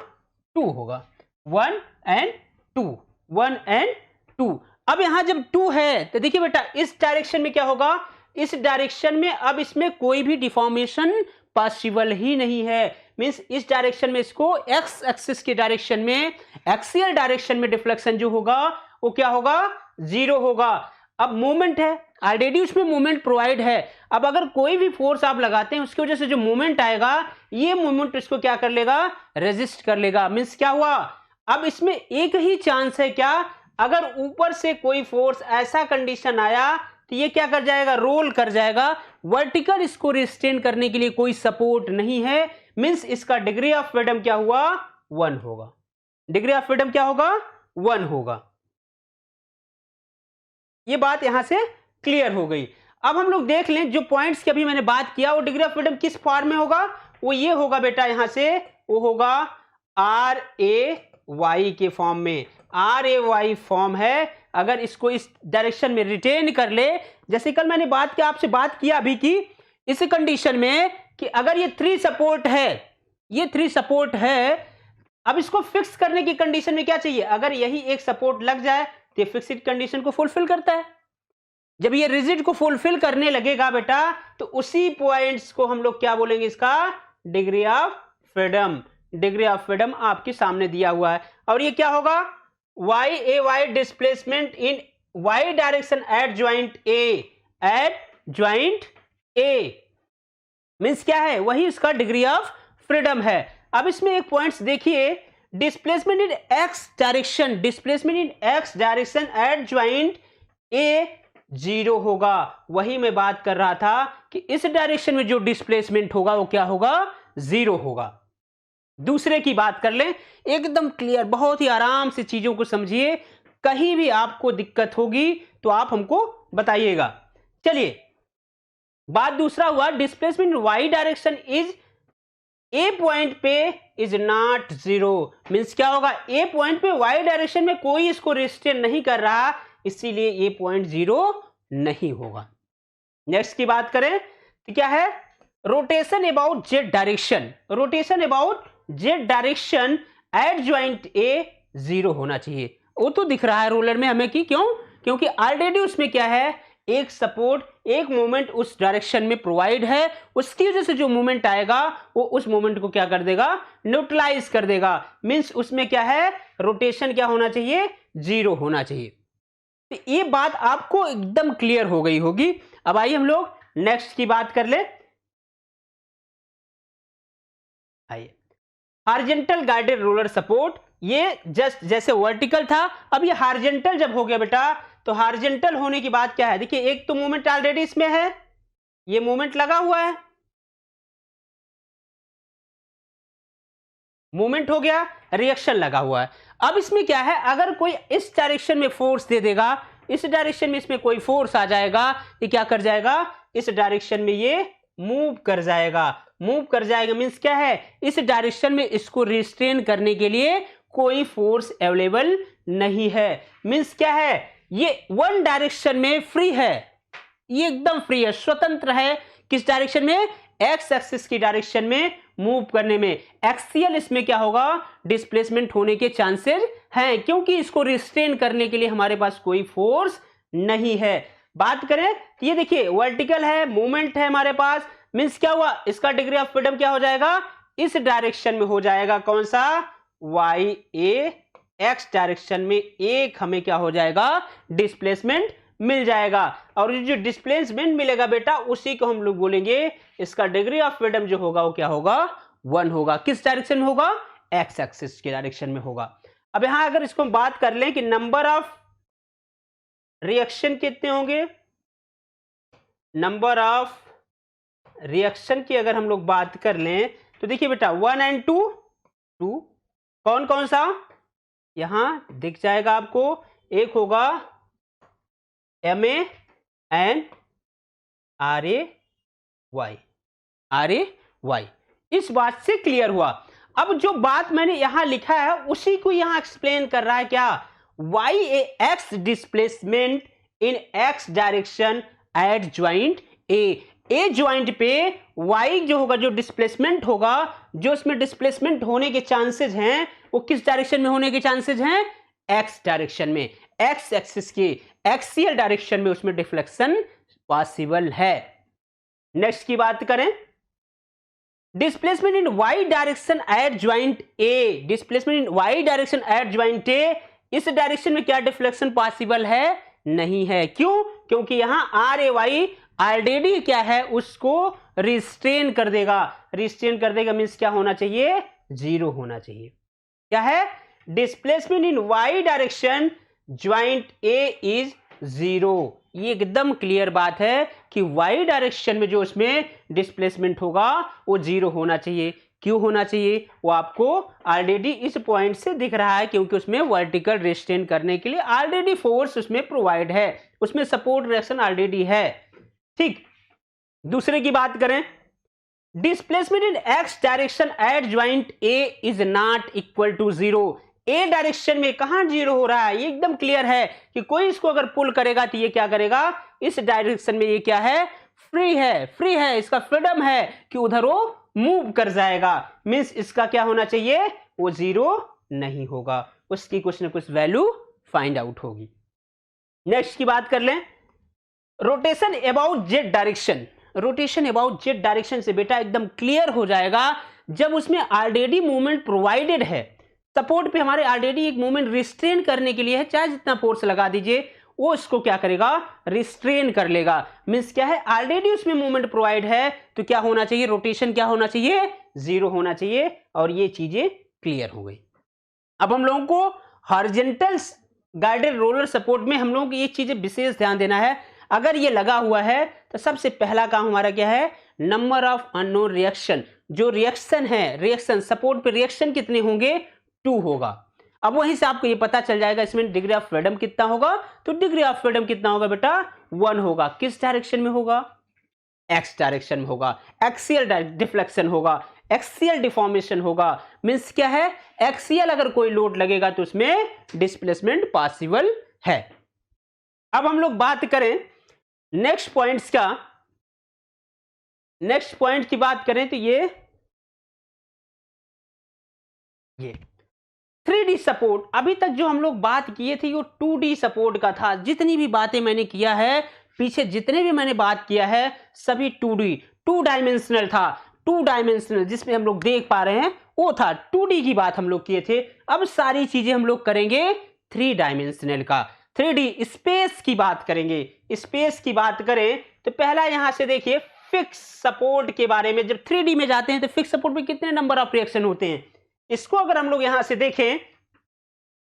Speaker 1: 2 होगा। 1 एंड 2, 1 एंड 2। अब यहां जब 2 है तो देखिए बेटा, इस डायरेक्शन में क्या होगा? इस डायरेक्शन में अब इसमें कोई भी डिफॉर्मेशन पॉसिबल ही नहीं है। मींस इस डायरेक्शन में इसको एक्स एक्सिस के डायरेक्शन में, एक्सियल डायरेक्शन में डिफ्लेक्शन जो होगा वो क्या होगा? जीरो होगा। अब मूवमेंट है, ऑलरेडी उसमें मूवमेंट प्रोवाइड है। अब अगर कोई भी फोर्स आप लगाते हैं उसकी वजह से जो मूवमेंट आएगा, ये मूवमेंट इसको क्या कर लेगा? रेजिस्ट कर लेगा। मींस क्या हुआ? अब इसमें एक ही चांस है क्या? अगर ऊपर से कोई फोर्स ऐसा कंडीशन आया तो ये क्या कर जाएगा? रोल कर जाएगा। वर्टिकल इसको रिस्ट्रेन करने के लिए कोई सपोर्ट नहीं है। मींस इसका डिग्री ऑफ फ्रीडम क्या हुआ? 1 होगा। डिग्री ऑफ फ्रीडम क्या होगा? 1 होगा। ये बात यहां से क्लियर हो गई। अब हम लोग देख लें जो पॉइंट्स की अभी मैंने बात किया, वो डिग्री ऑफ फ्रीडम किस फॉर्म में होगा? वो ये होगा बेटा, यहां से वो होगा आर ए वाई के फॉर्म में। आर ए वाई फॉर्म है। अगर इसको इस डायरेक्शन में रिटेन कर ले, जैसे कल मैंने आपसे बात किया अभी की, इस कंडीशन में कि अगर ये 3 सपोर्ट है, ये 3 सपोर्ट है, अब इसको फिक्स करने की कंडीशन में क्या चाहिए? अगर यही एक सपोर्ट लग जाए तो ये फिक्स्ड कंडीशन को फुलफिल करता है। जब ये रिजिड को फुलफिल करने लगेगा बेटा, तो उसी पॉइंट्स को हम लोग क्या बोलेंगे? इसका degree of freedom. Degree of freedom आपके सामने दिया हुआ है। और ये क्या होगा? Y A Y displacement in Y direction at joint A, at joint A. Means क्या है? वही उसका डिग्री ऑफ फ्रीडम है। अब इसमें एक पॉइंट्स देखिए, displacement in X direction, displacement in X direction at joint A zero होगा। वही मैं बात कर रहा था कि इस डायरेक्शन में जो डिस्प्लेसमेंट होगा वो क्या होगा? जीरो होगा। दूसरे की बात कर लें, एकदम क्लियर, बहुत ही आराम से चीजों को समझिए। कहीं भी आपको दिक्कत होगी तो आप हमको बताइएगा। चलिए, बात दूसरा हुआ, displacement Y direction is A point पे इज नॉट जीरो, मीन्स क्या होगा, ए पॉइंट पे वाई डायरेक्शन में कोई इसको रिस्ट्रेन नहीं कर रहा, इसीलिए ये पॉइंट जीरो नहीं होगा। नेक्स्ट की बात करें तो क्या है, rotation about Z direction, rotation about Z direction at joint A zero होना चाहिए। वो तो दिख रहा है रोलर में हमें कि क्यों, क्योंकि ऑलरेडी उसमें क्या है, एक सपोर्ट, एक मोमेंट उस डायरेक्शन में प्रोवाइड है, उसकी वजह से जो मोमेंट आएगा वो उस मोमेंट को क्या कर देगा, न्यूट्रलाइज कर देगा। मींस उसमें क्या है, रोटेशन क्या होना चाहिए, जीरो होना चाहिए। तो ये बात आपको एकदम क्लियर हो गई होगी। अब आइए हम लोग नेक्स्ट की बात कर ले। आइए, हॉरिजॉन्टल गाइडेड रोलर सपोर्ट, ये जस्ट जैसे वर्टिकल था, अब ये हॉरिजॉन्टल जब हो गया बेटा, तो हॉरिजॉन्टल होने की बात क्या है, देखिए एक तो मोमेंट ऑलरेडी इसमें है, ये मोमेंट लगा हुआ है, मोमेंट हो गया, रिएक्शन लगा हुआ है। अब इसमें क्या है, अगर कोई इस डायरेक्शन में फोर्स दे देगा, इस डायरेक्शन में इसमें कोई फोर्स आ जाएगा, ये क्या कर जाएगा, इस डायरेक्शन में ये मूव कर जाएगा। मूव कर जाएगा मींस क्या है, इस डायरेक्शन में इसको रिस्ट्रेन करने के लिए कोई फोर्स अवेलेबल नहीं है। मींस क्या है, ये वन डायरेक्शन में फ्री है, ये एकदम फ्री है, स्वतंत्र है। किस डायरेक्शन में, एक्स एक्सिस की डायरेक्शन में मूव करने में। एक्सियल इसमें क्या होगा, डिस्प्लेसमेंट होने के चांसेस हैं, क्योंकि इसको रिस्ट्रेन करने के लिए हमारे पास कोई फोर्स नहीं है। बात करें तो ये देखिए वर्टिकल है, मूवमेंट है हमारे पास, मींस क्या हुआ, इसका डिग्री ऑफ फ्रीडम क्या हो जाएगा, इस डायरेक्शन में हो जाएगा, कौन सा, वाई ए, एक्स डायरेक्शन में एक हमें क्या हो जाएगा, डिस्प्लेसमेंट मिल जाएगा। और ये जो डिस्प्लेसमेंट मिलेगा बेटा, उसी को हम लोग बोलेंगे, इसका डिग्री ऑफ फ्रीडम जो होगा वो क्या होगा, 1 होगा। किस डायरेक्शन में होगा, एक्स एक्सिस के डायरेक्शन में होगा। अब यहां अगर इसको हम बात कर लें कि नंबर ऑफ रिएक्शन कितने होंगे, नंबर ऑफ रिएक्शन की अगर हम लोग बात कर लें तो देखिए बेटा 1 एंड 2, कौन कौन सा यहां दिख जाएगा आपको, एक होगा M A and R A Y, R A Y. इस बात से क्लियर हुआ। अब जो बात मैंने यहां लिखा है उसी को यहां एक्सप्लेन कर रहा है, क्या, Y A X displacement in X direction at joint A joint पे वाई जो होगा, जो डिस्प्लेसमेंट होगा, जो इसमें डिस्प्लेसमेंट होने के चांसेस हैं वो किस डायरेक्शन में होने के चांसेस हैं, एक्स डायरेक्शन में, एक्स एक्सिस के एक्सियल डायरेक्शन में उसमें डिफ्लेक्शन पॉसिबल है। नेक्स्ट की बात करें, displacement in Y direction at joint A, displacement in Y direction at joint A, इस डायरेक्शन में क्या डिफ्लेक्शन पॉसिबल है, नहीं है। क्यों, क्योंकि यहां आर ए वाई ऑलरेडी क्या है, उसको रिस्ट्रेन कर देगा। रिस्ट्रेन कर देगा मींस क्या होना चाहिए, जीरो होना चाहिए। क्या है, displacement in Y direction joint A is zero. ये एकदम क्लियर बात है कि वाई डायरेक्शन में जो इसमें डिस्प्लेसमेंट होगा वो जीरो होना चाहिए। क्यों होना चाहिए, वो आपको ऑलरेडी इस पॉइंट से दिख रहा है, क्योंकि उसमें वर्टिकल रिस्ट्रेन करने के लिए ऑलरेडी फोर्स उसमें प्रोवाइड है, उसमें सपोर्ट रिएक्शन ऑलरेडी है। ठीक, दूसरे की बात करें, displacement in X direction at joint A is not equal to zero. A direction में कहां जीरो हो रहा है, ये एकदम क्लियर है कि कोई इसको अगर पुल करेगा तो ये क्या करेगा, इस डायरेक्शन में ये क्या है, फ्री है, फ्री है, इसका फ्रीडम है कि उधर वो मूव कर जाएगा। मींस इसका क्या होना चाहिए, वो जीरो नहीं होगा, उसकी कुछ ना कुछ वैल्यू फाइंड आउट होगी। नेक्स्ट की बात कर लें, rotation about Z direction. Rotation about Z direction से बेटा एकदम क्लियर हो जाएगा, जब उसमें ऑलरेडी मूवमेंट प्रोवाइडेड है, सपोर्ट पे हमारे ऑलरेडी एक मूवमेंट रिस्ट्रेन करने के लिए है, चाहे जितना फोर्स लगा दीजिए वो इसको क्या करेगा, रिस्ट्रेन कर लेगा। मींस क्या है, ऑलरेडी उसमें मूवमेंट प्रोवाइड है, तो क्या होना चाहिए, रोटेशन क्या होना चाहिए, जीरो होना चाहिए। और ये चीजें क्लियर हो गई। अब हम लोगों को हॉरिजॉन्टल गाइडेड रोलर सपोर्ट में हम लोगों को ये चीजें विशेष ध्यान देना है। अगर ये लगा हुआ है तो सबसे पहला काम हमारा क्या है, नंबर ऑफ अननोन रिएक्शन। जो रिएक्शन है, रिएक्शन सपोर्ट पे रिएक्शन कितने होंगे, 2 होगा। अब वहीं से आपको ये पता चल जाएगा इसमें डिग्री ऑफ फ्रीडम कितना होगा, तो डिग्री ऑफ फ्रीडम कितना होगा बेटा, 1 होगा। किस डायरेक्शन में होगा, एक्स डायरेक्शन में होगा। एक्सियल डिफ्लेक्शन होगा, एक्सियल डिफॉर्मेशन होगा। मींस क्या है, एक्सियल अगर कोई लोड लगेगा तो उसमें डिस्प्लेसमेंट पॉसिबल है। अब हम लोग बात करें नेक्स्ट पॉइंट्स का, नेक्स्ट पॉइंट की बात करें तो ये 3D सपोर्ट। अभी तक जो हम लोग बात किए थे वो 2D सपोर्ट का था। जितनी भी बातें मैंने किया है पीछे, जितने भी मैंने बात किया है सभी 2D, 2 डायमेंशनल था। 2 डायमेंशनल जिसमें हम लोग देख पा रहे हैं वो था, 2D की बात हम लोग किए थे। अब सारी चीजें हम लोग करेंगे 3 डायमेंशनल का। 3D स्पेस की बात करेंगे। स्पेस की बात करें तो पहला यहां से देखिए फिक्स सपोर्ट के बारे में। जब 3D में जाते हैं तो फिक्स सपोर्ट में कितने नंबर ऑफ रिएक्शन होते हैं, इसको अगर हम लोग यहां से देखें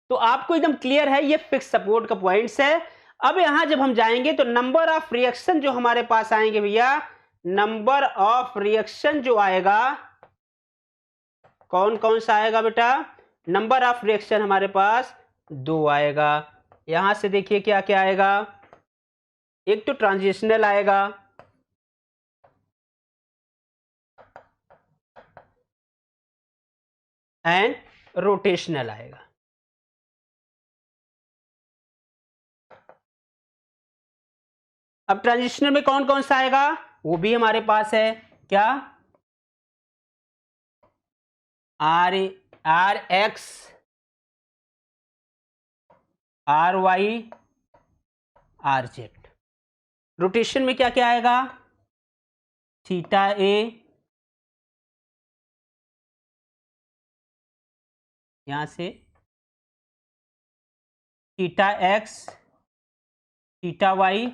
Speaker 1: तो आपको एकदम क्लियर है, ये फिक्स सपोर्ट का पॉइंट्स है। अब यहां जब हम जाएंगे तो नंबर ऑफ रिएक्शन जो हमारे पास आएंगे भैया, नंबर ऑफ रिएक्शन जो आएगा, कौन कौन सा आएगा बेटा, नंबर ऑफ रिएक्शन हमारे पास 2 आएगा। यहां से देखिए क्या क्या आएगा, एक तो ट्रांजिशनल आएगा, एंड रोटेशनल आएगा। अब ट्रांजिशनल में कौन कौन सा आएगा वो भी हमारे पास है, क्या, R X, R Y, R Z. Rotation में क्या क्या आएगा, थीटा ए, यहां से theta X, theta Y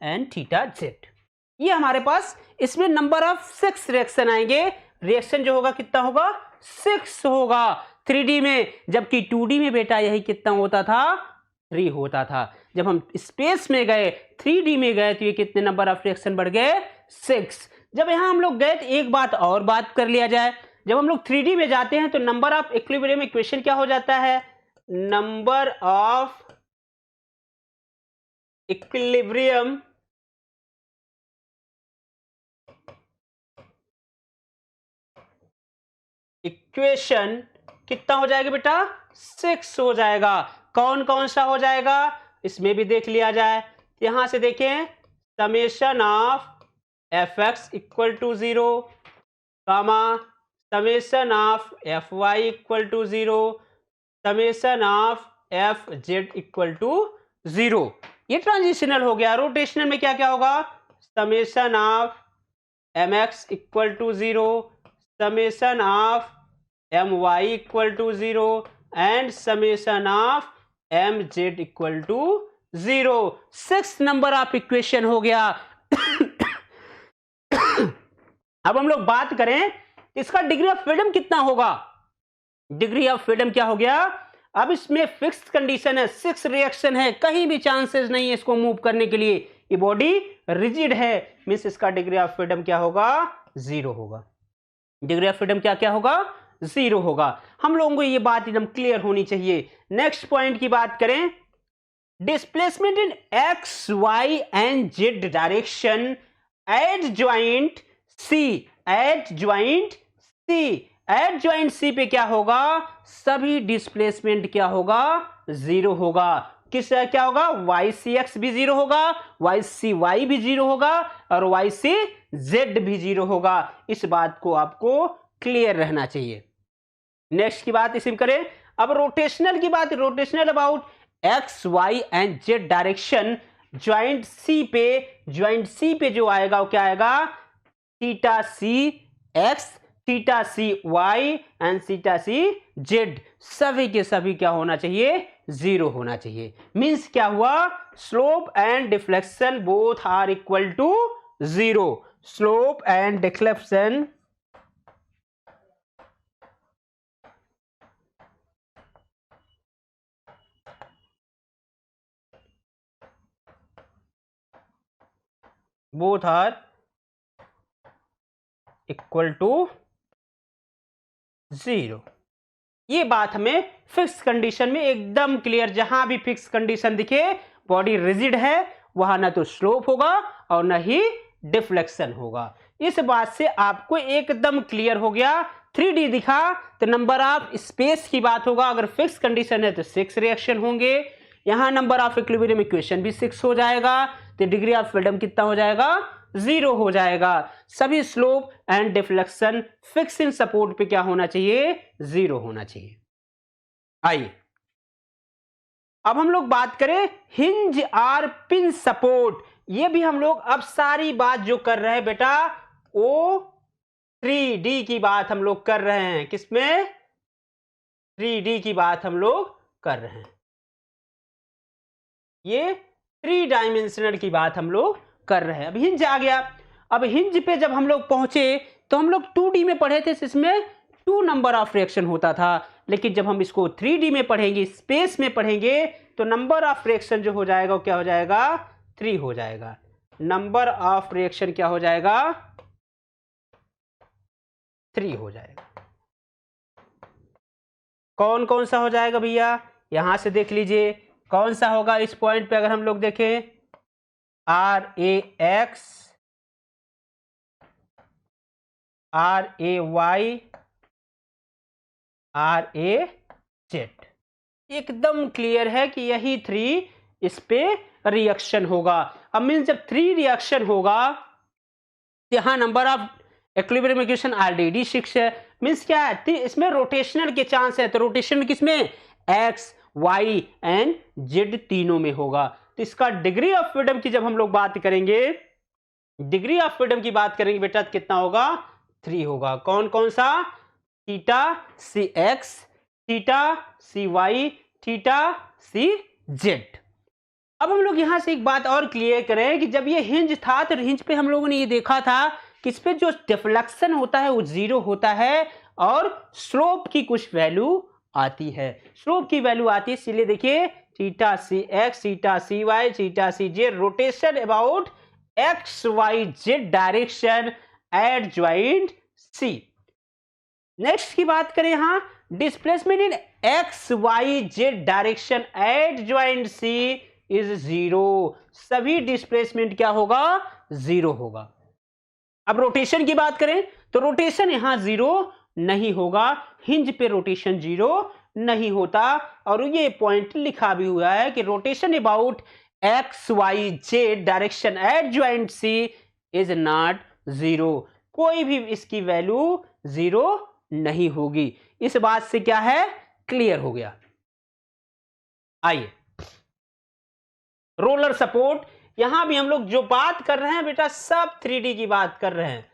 Speaker 1: and theta Z. ये हमारे पास इसमें नंबर ऑफ 6 रिएक्शन आएंगे। रिएक्शन जो होगा कितना होगा, 6 होगा 3D में, जबकि 2D में बेटा यही कितना होता था, 3 होता था। जब हम स्पेस में गए 3D में गए तो ये कितने नंबर ऑफ रिएक्शन बढ़ गए, 6। जब यहां हम लोग गए तो एक बात और बात कर लिया जाए, जब हम लोग 3D में जाते हैं तो नंबर ऑफ इक्विलिब्रियम इक्वेशन क्या हो जाता है, नंबर ऑफ इक्विलिब्रियम इक्वेशन कितना हो जाएगा बेटा, 6 हो जाएगा। कौन कौन सा हो जाएगा इसमें भी देख लिया जाए। यहां से देखें, summation of F X equal to 0, comma summation of F Y equal to 0, summation of F Z equal to 0। ये ट्रांजिशनल हो गया। रोटेशनल में क्या क्या होगा, summation of M X equal to 0, summation of M Y equal to 0 and summation of M Z equal to 0। 6 number of equation हो गया। अब हम लोग बात करें इसका डिग्री ऑफ फ्रीडम कितना होगा। डिग्री ऑफ फ्रीडम क्या हो गया, अब इसमें फिक्स्ड कंडीशन है, 6 रिएक्शन है, कहीं भी चांसेस नहीं है इसको मूव करने के लिए, ये बॉडी रिजिड है, मींस इसका डिग्री ऑफ फ्रीडम क्या होगा, 0 होगा। डिग्री ऑफ फ्रीडम क्या क्या होगा, 0 होगा। हम लोगों को ये बात एकदम क्लियर होनी चाहिए। नेक्स्ट पॉइंट की बात करें, displacement in X Y and Z direction at joint C, at joint C, at joint C पे क्या होगा, सभी डिस्प्लेसमेंट क्या होगा, 0 होगा। किस क्या होगा, वाई सी एक्स भी 0 होगा, वाई सी वाई भी 0 होगा और वाई सी जेड भी 0 होगा। इस बात को आपको क्लियर रहना चाहिए। नेक्स्ट की बात इसी में करें। अब रोटेशनल की बात, rotational about X Y and Z direction joint C पे, ज्वाइंट सी पे जो आएगा वो क्या आएगा, theta C X, theta C Y and theta C Z, सभी के सभी क्या होना चाहिए, 0 होना चाहिए। मींस क्या हुआ, slope and deflection both are equal to 0। Slope and deflection both are equal to 0। ये बात हमें फिक्स कंडीशन में एकदम क्लियर, जहां भी फिक्स कंडीशन दिखे बॉडी रिजिड है वहां ना तो स्लोप होगा और ना ही डिफ्लेक्शन होगा। इस बात से आपको एकदम क्लियर हो गया। 3D दिखा तो नंबर ऑफ स्पेस की बात होगा, अगर फिक्स कंडीशन है तो 6 रिएक्शन होंगे। यहां नंबर ऑफ इक्विलिब्रियम इक्वेशन भी 6 हो जाएगा, तो डिग्री ऑफ फ्रीडम कितना हो जाएगा? 0 हो जाएगा। सभी slope and deflection fix in support पे क्या होना चाहिए? 0 होना चाहिए। आइए अब हम लोग बात करें हिंज और पिन सपोर्ट। ये भी हम लोग अब सारी बात जो कर रहे हैं बेटा, वो 3D की बात हम लोग कर रहे हैं। किसमें? 3D की बात हम लोग कर रहे हैं। ये 3 डायमेंशनल की बात हम लोग कर रहे हैं। अब हिंज आ गया। अब हिंज पे जब हम लोग पहुंचे तो हम लोग 2D में पढ़े थे, इसमें 2 नंबर ऑफ रिएक्शन होता था, लेकिन जब हम इसको 3D में पढ़ेंगे, स्पेस में पढ़ेंगे, तो नंबर ऑफ रिएक्शन जो हो जाएगा वो क्या हो जाएगा? 3 हो जाएगा। नंबर ऑफ रिएक्शन क्या हो जाएगा? 3 हो जाएगा। कौन कौन सा हो जाएगा भैया? यहां से देख लीजिए कौन सा होगा। इस पॉइंट पे अगर हम लोग देखें, RAX, RAY, RAZ, एकदम क्लियर है कि यही 3 इस पे रिएक्शन होगा। अब मीन जब 3 रिएक्शन होगा, यहां number of equilibrium equation already 6 है। मीन्स क्या है? इसमें रोटेशनल के चांस है, तो रोटेशन किसमें? X, Y एंड Z तीनों में होगा। तो इसका डिग्री ऑफ फ्रीडम की जब हम लोग बात करेंगे, डिग्री ऑफ फ्रीडम की बात करेंगे बेटा, तो कितना होगा? 3 होगा। कौन कौन सा? Theta CX, theta CY, theta CZ। अब हम लोग यहां से एक बात और क्लियर करें कि जब ये हिंज था तो हिंज पे हम लोगों ने ये देखा था कि इस पे जो डिफ्लेक्शन होता है वो 0 होता है और स्लोप की कुछ वैल्यू आती है। स्लोप की वैल्यू आती है, इसलिए देखिए theta CX, theta CY, theta CZ, rotation about XYZ direction at joint C। Next की बात करें, यहां displacement in XYZ direction at joint C is 0। सभी डिस्प्लेसमेंट क्या होगा? 0 होगा। अब रोटेशन की बात करें तो रोटेशन यहां 0 नहीं होगा। हिंज पे रोटेशन 0 नहीं होता, और ये पॉइंट लिखा भी हुआ है कि rotation about XYZ direction at joint C is not 0। कोई भी इसकी वैल्यू 0 नहीं होगी। इस बात से क्या है? क्लियर हो गया। आइए रोलर सपोर्ट। यहां भी हम लोग जो बात कर रहे हैं बेटा, सब 3D की बात कर रहे हैं।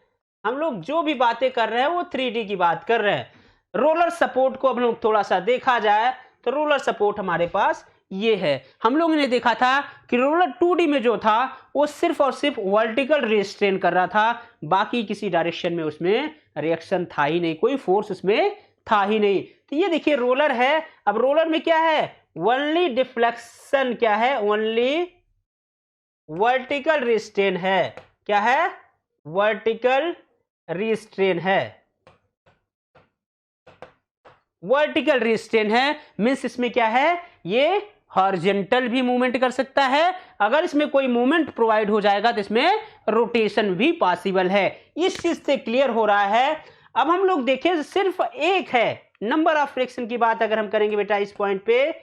Speaker 1: हम लोग जो भी बातें कर रहे हैं वो 3D की बात कर रहे हैं। रोलर सपोर्ट को हम लोग थोड़ा सा देखा जाए तो रोलर सपोर्ट हमारे पास ये है। हम लोगों ने देखा था कि रोलर 2D में जो था वो सिर्फ और सिर्फ वर्टिकल रिस्ट्रेन कर रहा था, बाकी किसी डायरेक्शन में उसमें रिएक्शन था ही नहीं, कोई फोर्स उसमें था ही नहीं। तो ये देखिए रोलर है। अब रोलर में क्या है? ओनली डिफ्लेक्शन क्या है? ओनली वर्टिकल रिस्ट्रेन है। क्या है? वर्टिकल रिस्ट्रेन है। वर्टिकल रिस्ट्रेन है मींस इसमें क्या है? ये हॉरिजॉन्टल भी मूवमेंट कर सकता है। अगर इसमें कोई मूवमेंट प्रोवाइड हो जाएगा तो इसमें रोटेशन भी पॉसिबल है। इस चीज से क्लियर हो रहा है। अब हम लोग देखें, सिर्फ एक है नंबर ऑफ रिएक्शन की बात अगर हम करेंगे बेटा इस पॉइंट पे,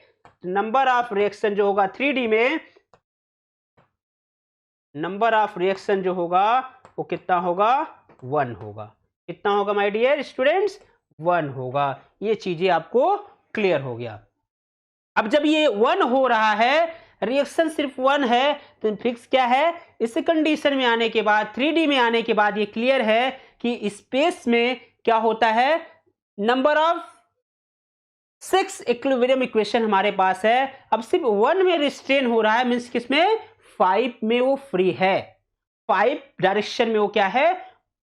Speaker 1: नंबर ऑफ रिएक्शन जो होगा 3D में, नंबर ऑफ रिएक्शन जो होगा वो कितना होगा? 1 होगा। कितना होगा माय डियर स्टूडेंट्स? 1 होगा। ये चीजें आपको क्लियर हो गया। अब जब ये 1 हो रहा है, रिएक्शन सिर्फ 1 है, तो फिक्स क्या है? इस कंडीशन में आने के बाद, 3D में आने के बाद ये क्लियर है कि स्पेस में क्या होता है? नंबर ऑफ 6 इक्विलिब्रियम इक्वेशन हमारे पास है। अब सिर्फ 1 में रिस्ट्रेन हो रहा है, मींस किसमें? 5 में वो फ्री है। 5 डायरेक्शन में वो क्या है?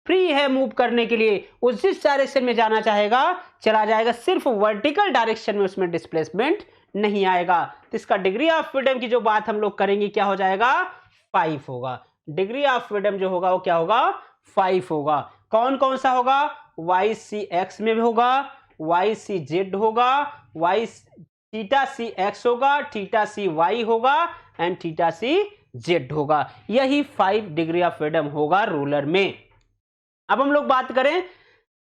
Speaker 1: फ्री है मूव करने के लिए। वो जिस डायरेक्शन में जाना चाहेगा चला जाएगा, सिर्फ वर्टिकल डायरेक्शन में उसमें डिस्प्लेसमेंट नहीं आएगा। तो इसका डिग्री ऑफ फ्रीडम की जो बात हम लोग करेंगे क्या हो जाएगा? 5 होगा। डिग्री ऑफ फ्रीडम जो होगा वो क्या होगा? 5 होगा। कौन कौन सा होगा? YCX में भी होगा, YCZ होगा, थीटा CX होगा, थीटा CY होगा एंड थीटा CZ होगा। यही 5 डिग्री ऑफ फ्रीडम होगा रोलर में। अब हम लोग बात करें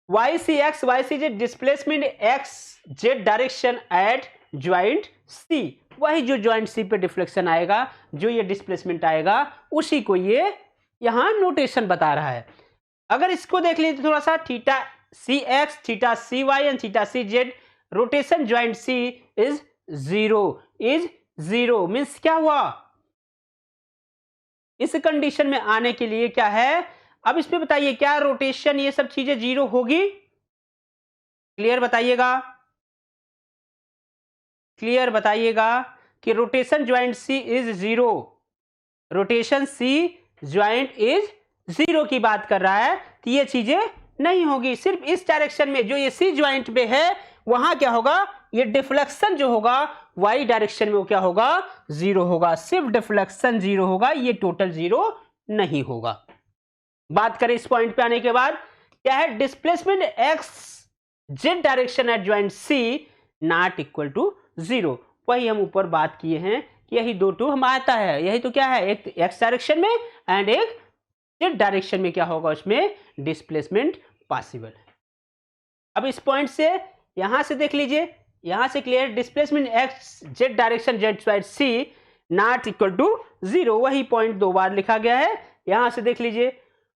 Speaker 1: Y C X Y C Z displacement X Z direction at joint C, वही जो ज्वाइंट सी पे डिफ्लेक्शन आएगा, जो ये डिस्प्लेसमेंट आएगा, उसी को ये यहां नोटेशन बता रहा है। अगर इसको देख लीजिए थोड़ा सा, theta C X theta C Y and theta C Z, rotation joint C is zero means क्या हुआ, इस कंडीशन में आने के लिए क्या है, अब इस पे बताइए क्या रोटेशन ये सब चीजें जीरो होगी, क्लियर बताइएगा, क्लियर बताइएगा कि rotation joint C is zero, rotation C joint is zero की बात कर रहा है, तो ये चीजें नहीं होगी। सिर्फ इस डायरेक्शन में जो ये सी ज्वाइंट पे है वहां क्या होगा, ये डिफ्लेक्शन जो होगा वाई डायरेक्शन में वो क्या होगा, जीरो होगा, सिर्फ डिफ्लेक्शन जीरो होगा, ये टोटल जीरो नहीं होगा। बात करें इस पॉइंट पे आने के बाद, क्या है, displacement X Z direction at joint C not equal to zero, वही हम ऊपर बात किए हैं कि यही दो टू हम आता है, यही तो क्या है, एक एक्स डायरेक्शन में एंड एक जेड डायरेक्शन में क्या होगा, उसमें डिस्प्लेसमेंट पॉसिबल है। अब इस पॉइंट से यहां से देख लीजिए, यहां से clear, displacement X Z direction Z side C not equal to zero, वही पॉइंट दो बार लिखा गया है। यहां से देख लीजिए,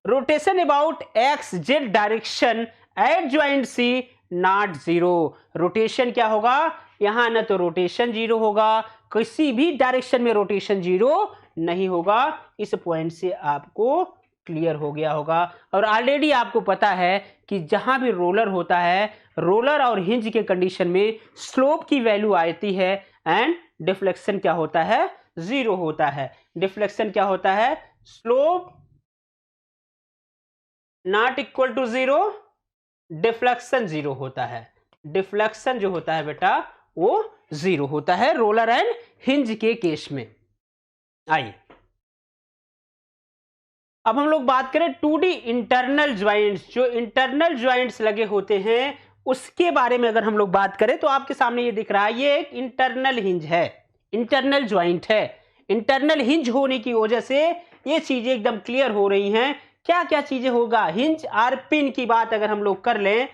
Speaker 1: rotation about X Z direction at joint C not zero, rotation क्या होगा, यहां ना तो रोटेशन जीरो होगा, किसी भी डायरेक्शन में रोटेशन जीरो नहीं होगा। इस पॉइंट से आपको क्लियर हो गया होगा। और ऑलरेडी आपको पता है कि जहां भी रोलर होता है, रोलर और हिंज के कंडीशन में स्लोप की वैल्यू आती है एंड डिफ्लेक्शन क्या होता है, जीरो होता है। डिफ्लेक्शन क्या होता है, slope not equal to zero, deflection zero होता है। डिफ्लेक्शन जो होता है बेटा वो जीरो होता है रोलर एंड हिंज के केस में। आइए अब हम लोग बात करें 2D इंटरनल ज्वाइंट्स, जो इंटरनल ज्वाइंट्स लगे होते हैं उसके बारे में अगर हम लोग बात करें तो आपके सामने ये दिख रहा है, ये एक इंटरनल हिंज है, इंटरनल ज्वाइंट है। इंटरनल हिंज होने की वजह से ये चीजें एकदम क्लियर हो रही हैं। क्या क्या चीजें होगा, हिंज और पिन की बात अगर हम लोग कर लें,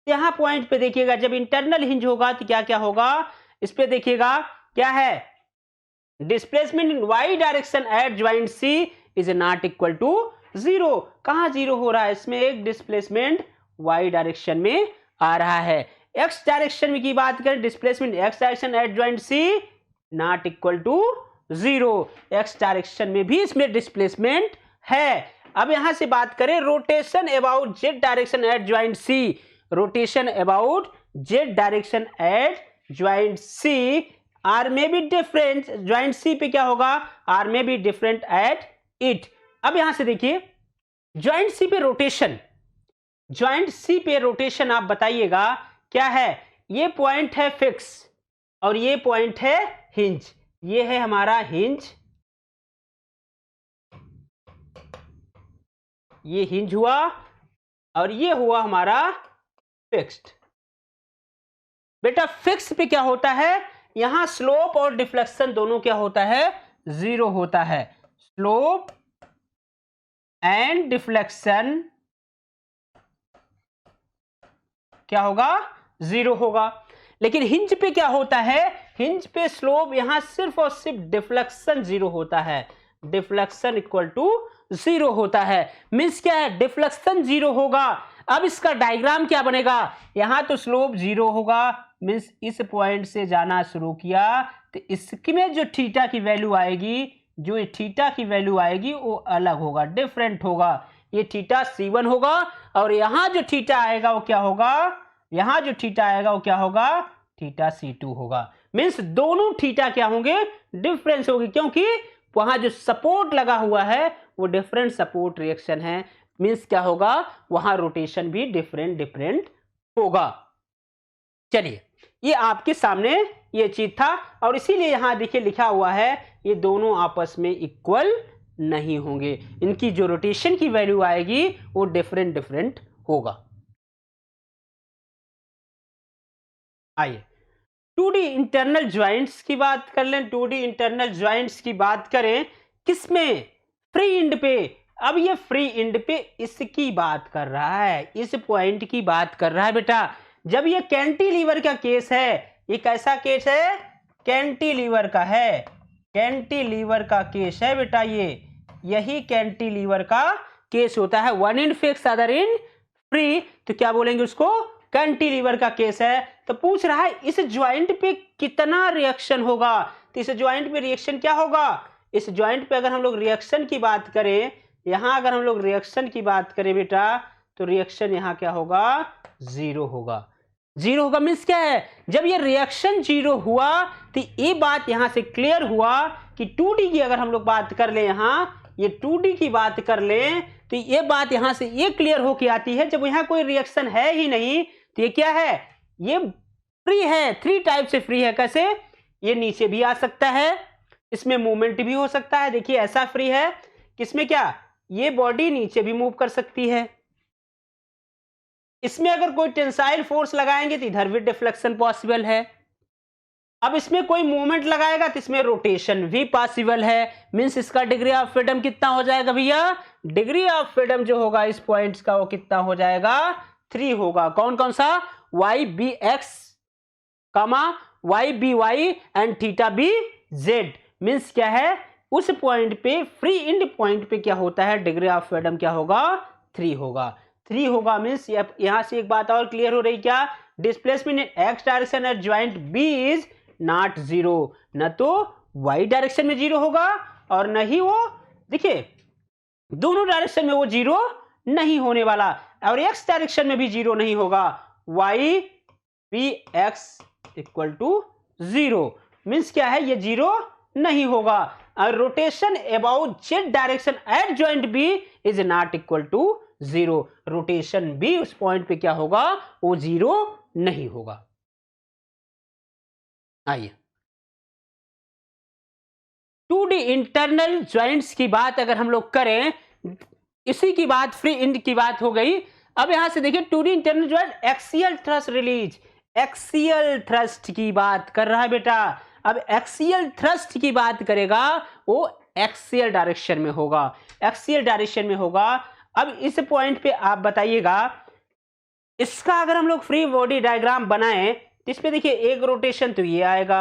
Speaker 1: यहां पॉइंट पे देखिएगा, जब इंटरनल हिंज होगा तो क्या क्या होगा, इस पे देखिएगा क्या है, displacement in Y direction at joint C is not equal to zero. कहां जीरो हो रहा है, इसमें एक डिस्प्लेसमेंट वाई डायरेक्शन में आ रहा है। एक्स डायरेक्शन में की बात करें, displacement X direction at joint C not equal to zero, X direction में भी इसमें डिस्प्लेसमेंट है। अब यहां से बात करें rotation about Z direction at joint C, rotation about Z direction at joint C are में बी डिफरेंट, ज्वाइंट सी पे क्या होगा, आर में बी डिफरेंट एट इट। अब यहां से देखिए ज्वाइंट सी पे रोटेशन, ज्वाइंट सी पे रोटेशन आप बताइएगा क्या है, ये पॉइंट है फिक्स और ये पॉइंट है हिंज, ये है हमारा हिंज, ये हिंज हुआ और ये हुआ हमारा फिक्स्ड। बेटा फिक्स पे क्या होता है, यहां स्लोप और डिफ्लेक्शन दोनों क्या होता है, जीरो होता है, स्लोप एंड डिफ्लेक्शन क्या होगा, जीरो होगा। लेकिन हिंज पे क्या होता है, हिंज पे स्लोप यहां सिर्फ और सिर्फ डिफ्लेक्शन जीरो होता है, डिफ्लेक्शन इक्वल टू जीरो होता है। मींस क्या है, डिफ्लेक्शन जीरो होगा। अब इसका डायग्राम क्या बनेगा, यहां तो स्लोप जीरो होगा, मींस इस पॉइंट से जाना शुरू किया तो इसमें जो थीटा की वैल्यू आएगी, जो थीटा की वैल्यू आएगी वो अलग होगा, डिफरेंट होगा। ये थीटा C1 होगा और यहां जो थीटा आएगा वो क्या होगा, यहां जो थीटा आएगा वो क्या होगा, थीटा C2 होगा। मींस दोनों थीटा क्या होंगे, डिफरेंस होगी, क्योंकि वहां जो सपोर्ट लगा हुआ है वो डिफरेंट सपोर्ट रिएक्शन है। मींस क्या होगा, वहां रोटेशन भी डिफरेंट डिफरेंट होगा। चलिए ये आपके सामने ये चीज था और इसीलिए यहां देखिए लिखा हुआ है ये दोनों आपस में इक्वल नहीं होंगे, इनकी जो रोटेशन की वैल्यू आएगी वो डिफरेंट डिफरेंट होगा। आइए 2D इंटरनल ज्वाइंट्स की बात कर लें। 2D इंटरनल ज्वाइंट्स की बात करें किसमें, फ्री इंड पे। अब ये फ्री एंड पे इसकी बात कर रहा है, इस पॉइंट की बात कर रहा है बेटा। जब ये कैंटिलीवर का केस है, ये कैसा केस है? कैंटिलीवर का है, कैंटिलीवर का केस है बेटा। ये यही कैंटिलीवर का केस होता है, one in fix other in free, तो क्या बोलेंगे उसको? कैंटिलीवर का केस है। तो पूछ रहा है इस ज्वाइंट पे कितना रिएक्शन होगा, तो इस ज्वाइंट पे रिएक्शन क्या होगा? इस ज्वाइंट पे अगर हम लोग रिएक्शन की बात करें, यहां अगर हम लोग रिएक्शन की बात करें बेटा, तो रिएक्शन यहां क्या होगा? जीरो होगा। जीरो होगा मीन्स क्या है? जब ये रिएक्शन जीरो हुआ तो ये बात यहां से क्लियर हुआ कि 2D की अगर हम लोग बात कर ले, यहां ये 2D की बात कर ले, तो ये बात यहां से ये क्लियर होके आती है, जब यहां कोई रिएक्शन है ही नहीं तो ये क्या है? ये फ्री है, 3 टाइप से फ्री है। कैसे? ये नीचे भी आ सकता है, इसमें मूवमेंट भी हो सकता है। देखिए ऐसा फ्री है, किसमें क्या? ये बॉडी नीचे भी मूव कर सकती है। इसमें अगर कोई टेंसाइल फोर्स लगाएंगे तो इधर भी डिफ्लेक्शन पॉसिबल है। अब इसमें कोई मूवमेंट लगाएगा तो इसमें रोटेशन भी पॉसिबल है। मींस इसका डिग्री ऑफ फ्रीडम कितना हो जाएगा भैया? डिग्री ऑफ फ्रीडम जो होगा इस पॉइंट्स का वो कितना हो जाएगा? 3 होगा। कौन कौन सा? Y B X comma Y B Y and theta B Z. Means क्या है? उस पॉइंट पे, फ्री एंड पॉइंट पे क्या होता है? डिग्री ऑफ फ्रीडम क्या होगा? 3 होगा। 3 होगा मींस यहां से एक बात और क्लियर हो रही, क्या? Displacement in X direction at joint B is not zero. न तो वाई डायरेक्शन में जीरो होगा और न ही वो, देखिए दोनों डायरेक्शन में वो जीरो नहीं होने वाला, और एक्स डायरेक्शन में भी जीरो नहीं होगा। Y B X equal to zero means क्या है? ये जीरो नहीं होगा। और rotation about Z direction at joint B is not equal to zero. Rotation भी उस पॉइंट पे क्या होगा? वो जीरो नहीं होगा। आइए 2D इंटरनल ज्वाइंट्स की बात अगर हम लोग करें, इसी की बात फ्री एंड की बात हो गई। अब यहां से देखिए 2D internal joint axial thrust release, axial thrust की बात कर रहा है बेटा। अब एक्सियल थ्रस्ट की बात करेगा, वो एक्सियल डायरेक्शन में होगा, एक्सियल डायरेक्शन में होगा। अब इस पॉइंट पे आप बताइएगा, इसका अगर हम लोग फ्री बॉडी डायग्राम बनाएं तो इस पे देखिए एक रोटेशन तो ये आएगा,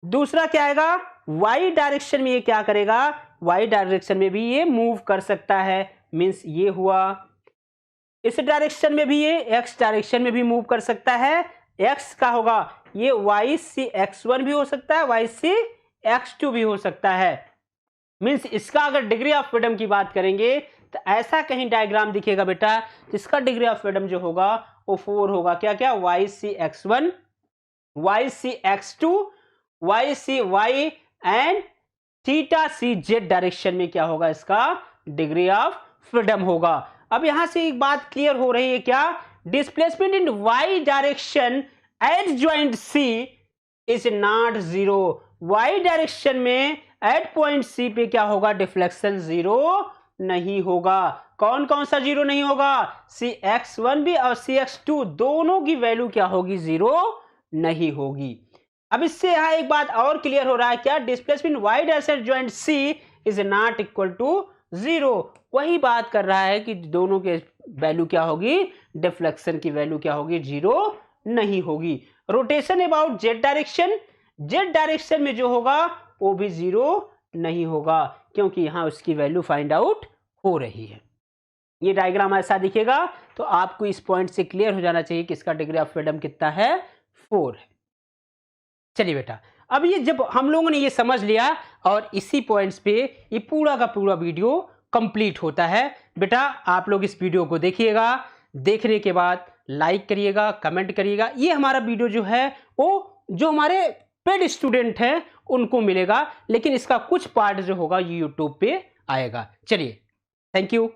Speaker 1: दूसरा क्या आएगा? वाई डायरेक्शन में ये क्या करेगा? वाई डायरेक्शन में भी ये मूव कर सकता है। मींस ये हुआ। इस डायरेक्शन में भी ये एक्स डायरेक्शन में भी मूव कर सकता है। एक्स का होगा ये वाई सी x1 भी हो सकता है, वाई सी x2 भी हो सकता है। मींस इसका अगर डिग्री ऑफ फ्रीडम की बात करेंगे तो ऐसा कहीं डायग्राम दिखेगा बेटा, जिसका डिग्री ऑफ फ्रीडम जो होगा वो 4 होगा। क्या क्या? Y C x1, Y C x2, Y C Y and theta C Z direction में क्या होगा? इसका डिग्री ऑफ फ्रीडम होगा। अब यहां से एक बात क्लियर हो रही है, क्या? Displacement in Y direction at joint C is not zero. Y direction में एट पॉइंट सी पे क्या होगा? डिफ्लेक्शन जीरो नहीं होगा। कौन कौन सा जीरो नहीं होगा? सी x1 भी और सी x2 दोनों की वैल्यू क्या होगी? जीरो नहीं होगी। अब इससे यहां एक बात और क्लियर हो रहा है, क्या? Displacement Y direction joint C is not equal to zero. वही बात कर रहा है कि दोनों के वैल्यू क्या होगी? डिफ्लेक्शन की वैल्यू क्या होगी? जीरो नहीं होगी। Rotation about Z direction, Z direction में जो होगा वो भी जीरो नहीं होगा, क्योंकि यहां उसकी वैल्यू फाइंड आउट हो रही है। ये डायग्राम ऐसा दिखेगा, तो आपको इस पॉइंट से क्लियर हो जाना चाहिए कि इसका डिग्री ऑफ फ्रीडम कितना है? 4 है। चलिए बेटा, अब ये जब हम लोगों ने ये समझ लिया और इसी पॉइंट्स पे ये पूरा का पूरा वीडियो कंप्लीट होता है। बेटा आप लोग इस वीडियो को देखिएगा, देखने के बाद लाइक करिएगा, कमेंट करिएगा। ये हमारा वीडियो जो है वो जो हमारे पेड स्टूडेंट हैं उनको मिलेगा, लेकिन इसका कुछ पार्ट जो होगा ये यूट्यूब पे आएगा। चलिए, थैंक यू।